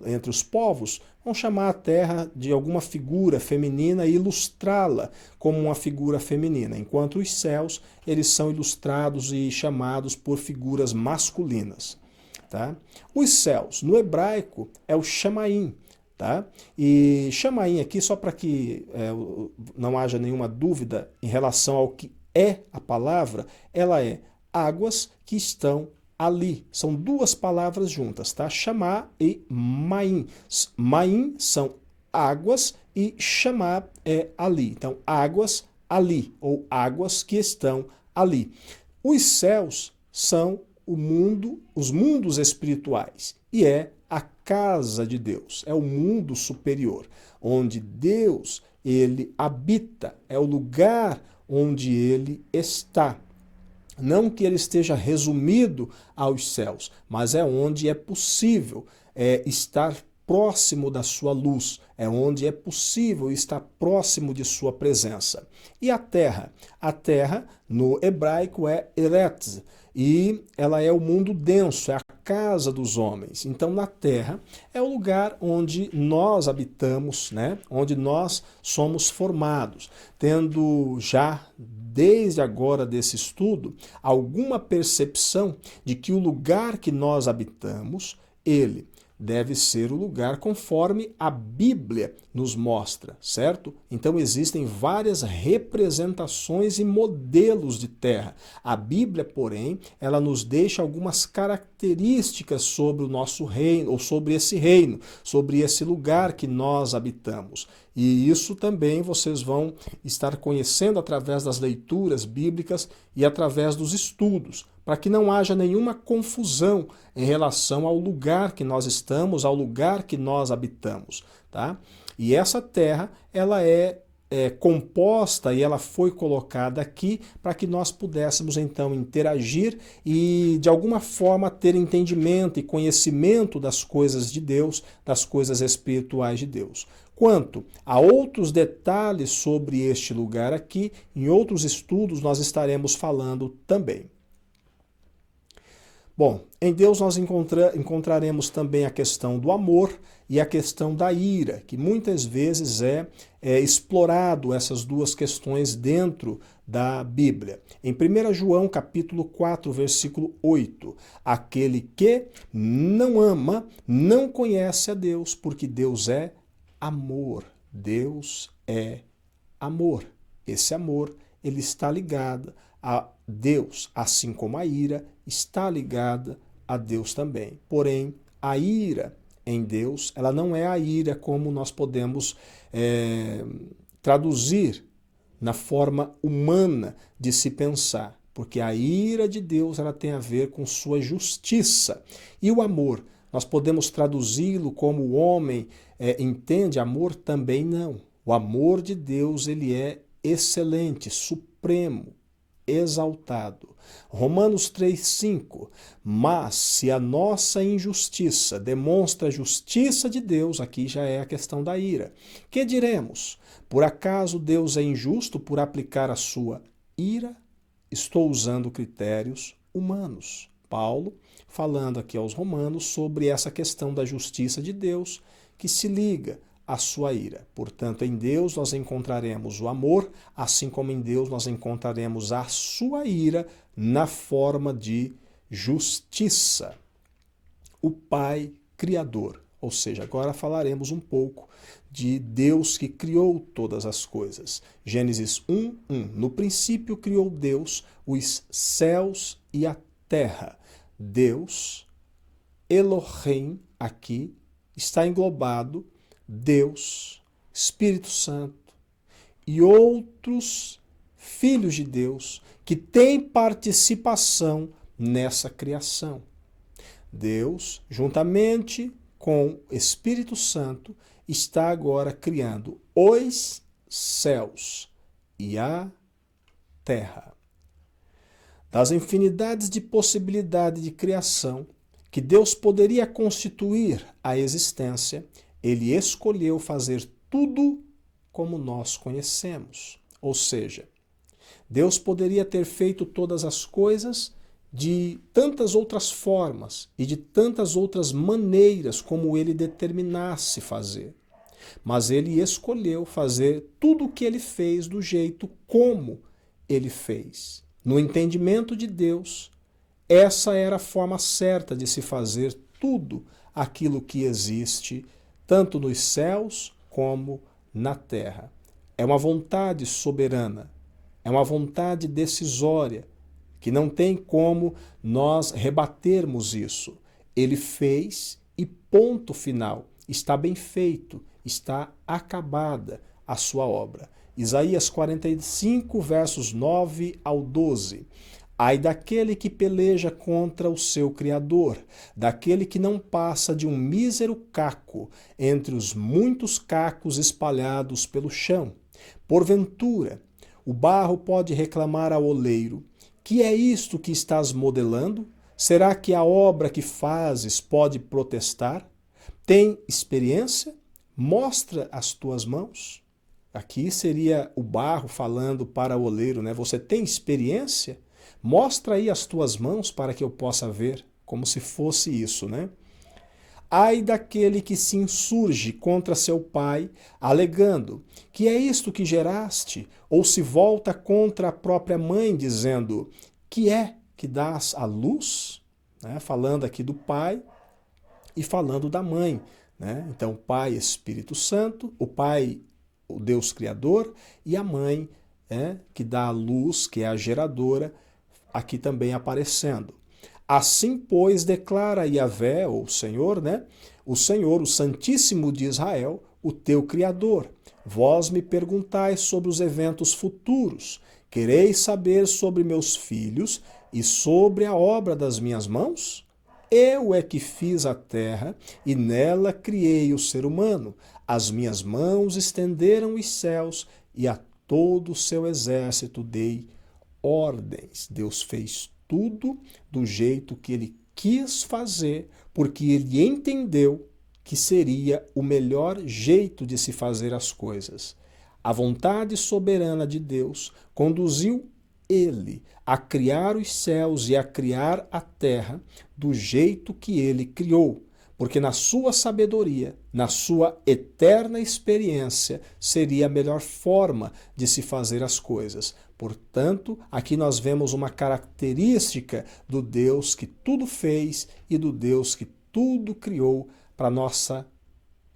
entre os povos vão chamar a terra de alguma figura feminina e ilustrá-la como uma figura feminina, enquanto os céus eles são ilustrados e chamados por figuras masculinas. Tá? Os céus, no hebraico, é o Shamaim. Tá? E Shamaim aqui, só para que não haja nenhuma dúvida em relação ao que é a palavra, ela é águas que estão ali. São duas palavras juntas, tá? Chamá e maim. Maim são águas e chamá é ali. Então, águas ali, ou águas que estão ali. Os céus são os mundos espirituais e é a casa de Deus, é o mundo superior, onde Deus, ele habita, é o lugar onde ele está. Não que ele esteja resumido aos céus, mas é onde é possível estar próximo da sua luz, é onde é possível estar próximo de sua presença. E a terra? A terra, no hebraico, é Eretz, e ela é o mundo denso, é a casa dos homens. Então, na terra é o lugar onde nós habitamos, né? Onde nós somos formados, tendo já desde agora desse estudo alguma percepção de que o lugar que nós habitamos, ele deve ser o lugar conforme a Bíblia nos mostra, certo? Então existem várias representações e modelos de terra. A Bíblia, porém, ela nos deixa algumas características sobre o nosso reino, ou sobre esse lugar que nós habitamos. E isso também vocês vão estar conhecendo através das leituras bíblicas e através dos estudos, para que não haja nenhuma confusão em relação ao lugar que nós estamos, ao lugar que nós habitamos, tá? E essa terra, ela é composta e ela foi colocada aqui para que nós pudéssemos então interagir e de alguma forma ter entendimento e conhecimento das coisas de Deus, das coisas espirituais de Deus. Quanto a outros detalhes sobre este lugar aqui, em outros estudos nós estaremos falando também. Bom, em Deus nós encontraremos também a questão do amor e a questão da ira, que muitas vezes é explorado essas duas questões dentro da Bíblia. Em 1 João capítulo 4, versículo 8, aquele que não ama não conhece a Deus, porque Deus é amor. Deus é amor. Esse amor, ele está ligado a Deus, assim como a ira está ligada a Deus também. Porém, a ira em Deus, ela não é a ira como nós podemos traduzir na forma humana de se pensar, porque a ira de Deus ela tem a ver com sua justiça. E o amor, nós podemos traduzi-lo como o homem entende amor? Também não. O amor de Deus ele é excelente, supremo, exaltado. Romanos 3,5. Mas se a nossa injustiça demonstra a justiça de Deus, aqui já é a questão da ira. Que diremos? Por acaso Deus é injusto por aplicar a sua ira? Estou usando critérios humanos. Paulo falando aqui aos romanos sobre essa questão da justiça de Deus que se liga a sua ira. Portanto, em Deus nós encontraremos o amor, assim como em Deus nós encontraremos a sua ira na forma de justiça. O Pai Criador. Ou seja, agora falaremos um pouco de Deus que criou todas as coisas. Gênesis 1:1. No princípio criou Deus os céus e a terra. Deus, Elohim, aqui está englobado Deus, Espírito Santo e outros filhos de Deus que têm participação nessa criação. Deus, juntamente com o Espírito Santo, está agora criando os céus e a terra. Das infinidades de possibilidade de criação que Deus poderia constituir a existência, ele escolheu fazer tudo como nós conhecemos. Ou seja, Deus poderia ter feito todas as coisas de tantas outras formas e de tantas outras maneiras como ele determinasse fazer. Mas ele escolheu fazer tudo o que ele fez do jeito como ele fez. No entendimento de Deus, essa era a forma certa de se fazer tudo aquilo que existe, tanto nos céus como na terra. É uma vontade soberana, é uma vontade decisória, que não tem como nós rebatermos isso. Ele fez e ponto final. Está bem feito, está acabada a sua obra. Isaías 45, versos 9 ao 12. Ai daquele que peleja contra o seu Criador, daquele que não passa de um mísero caco entre os muitos cacos espalhados pelo chão. Porventura, o barro pode reclamar ao oleiro: que é isto que estás modelando? Será que a obra que fazes pode protestar? Tem experiência? Mostra as tuas mãos. Aqui seria o barro falando para o oleiro, né? Você tem experiência? Mostra aí as tuas mãos para que eu possa ver, como se fosse isso, né? Ai daquele que se insurge contra seu pai, alegando: que é isto que geraste? Ou se volta contra a própria mãe, dizendo: que é que dás à luz? Né? Falando aqui do pai e falando da mãe. Né? Então, Pai, Espírito Santo, o pai, o Deus Criador, e a mãe, que dá a luz, que é a geradora, aqui também aparecendo. Assim, pois, declara Yahvé, ou Senhor, né? O Senhor, o Santíssimo de Israel, o teu Criador. Vós me perguntais sobre os eventos futuros. Quereis saber sobre meus filhos e sobre a obra das minhas mãos? Eu é que fiz a terra e nela criei o ser humano. As minhas mãos estenderam os céus e a todo o seu exército dei ordens. Deus fez tudo do jeito que ele quis fazer, porque ele entendeu que seria o melhor jeito de se fazer as coisas. A vontade soberana de Deus conduziu ele a criar os céus e a criar a terra do jeito que ele criou, porque na sua sabedoria, na sua eterna experiência, seria a melhor forma de se fazer as coisas. Portanto, aqui nós vemos uma característica do Deus que tudo fez e do Deus que tudo criou para a nossa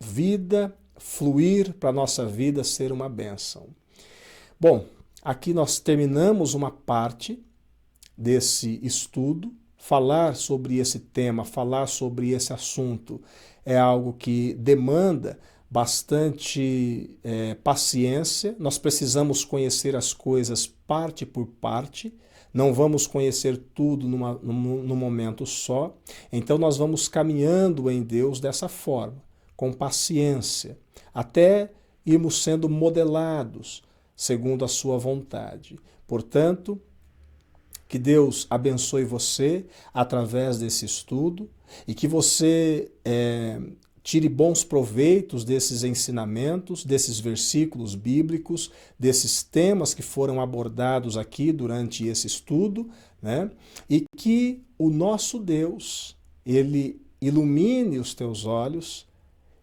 vida fluir, para a nossa vida ser uma bênção. Bom, aqui nós terminamos uma parte desse estudo. Falar sobre esse tema, falar sobre esse assunto é algo que demanda bastante paciência. Nós precisamos conhecer as coisas parte por parte. Não vamos conhecer tudo num momento só. Então nós vamos caminhando em Deus dessa forma, com paciência, até irmos sendo modelados segundo a sua vontade. Portanto, que Deus abençoe você através desse estudo e que você tire bons proveitos desses ensinamentos, desses versículos bíblicos, desses temas que foram abordados aqui durante esse estudo, né? E que o nosso Deus, ele ilumine os teus olhos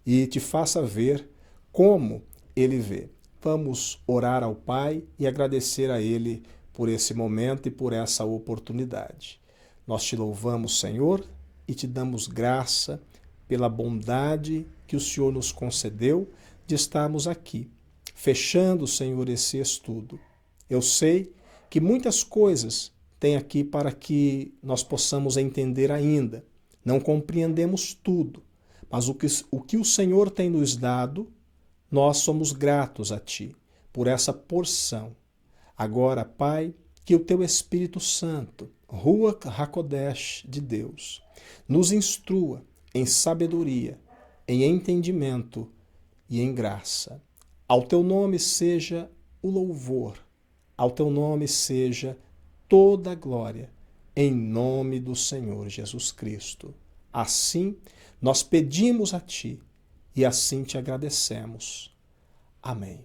e te faça ver como ele vê. Vamos orar ao Pai e agradecer a Ele por esse momento e por essa oportunidade. Nós te louvamos, Senhor, e te damos graça pela bondade que o Senhor nos concedeu de estarmos aqui, fechando, Senhor, esse estudo. Eu sei que muitas coisas tem aqui para que nós possamos entender ainda. Não compreendemos tudo, mas o que o Senhor tem nos dado, nós somos gratos a Ti por essa porção. Agora, Pai, que o Teu Espírito Santo, Ruach HaKodesh de Deus, nos instrua em sabedoria, em entendimento e em graça. Ao Teu nome seja o louvor, ao Teu nome seja toda a glória, em nome do Senhor Jesus Cristo. Assim, nós pedimos a Ti e assim Te agradecemos. Amém.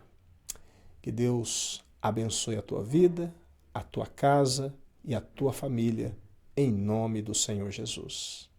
Que Deus abençoe a tua vida, a tua casa e a tua família, em nome do Senhor Jesus.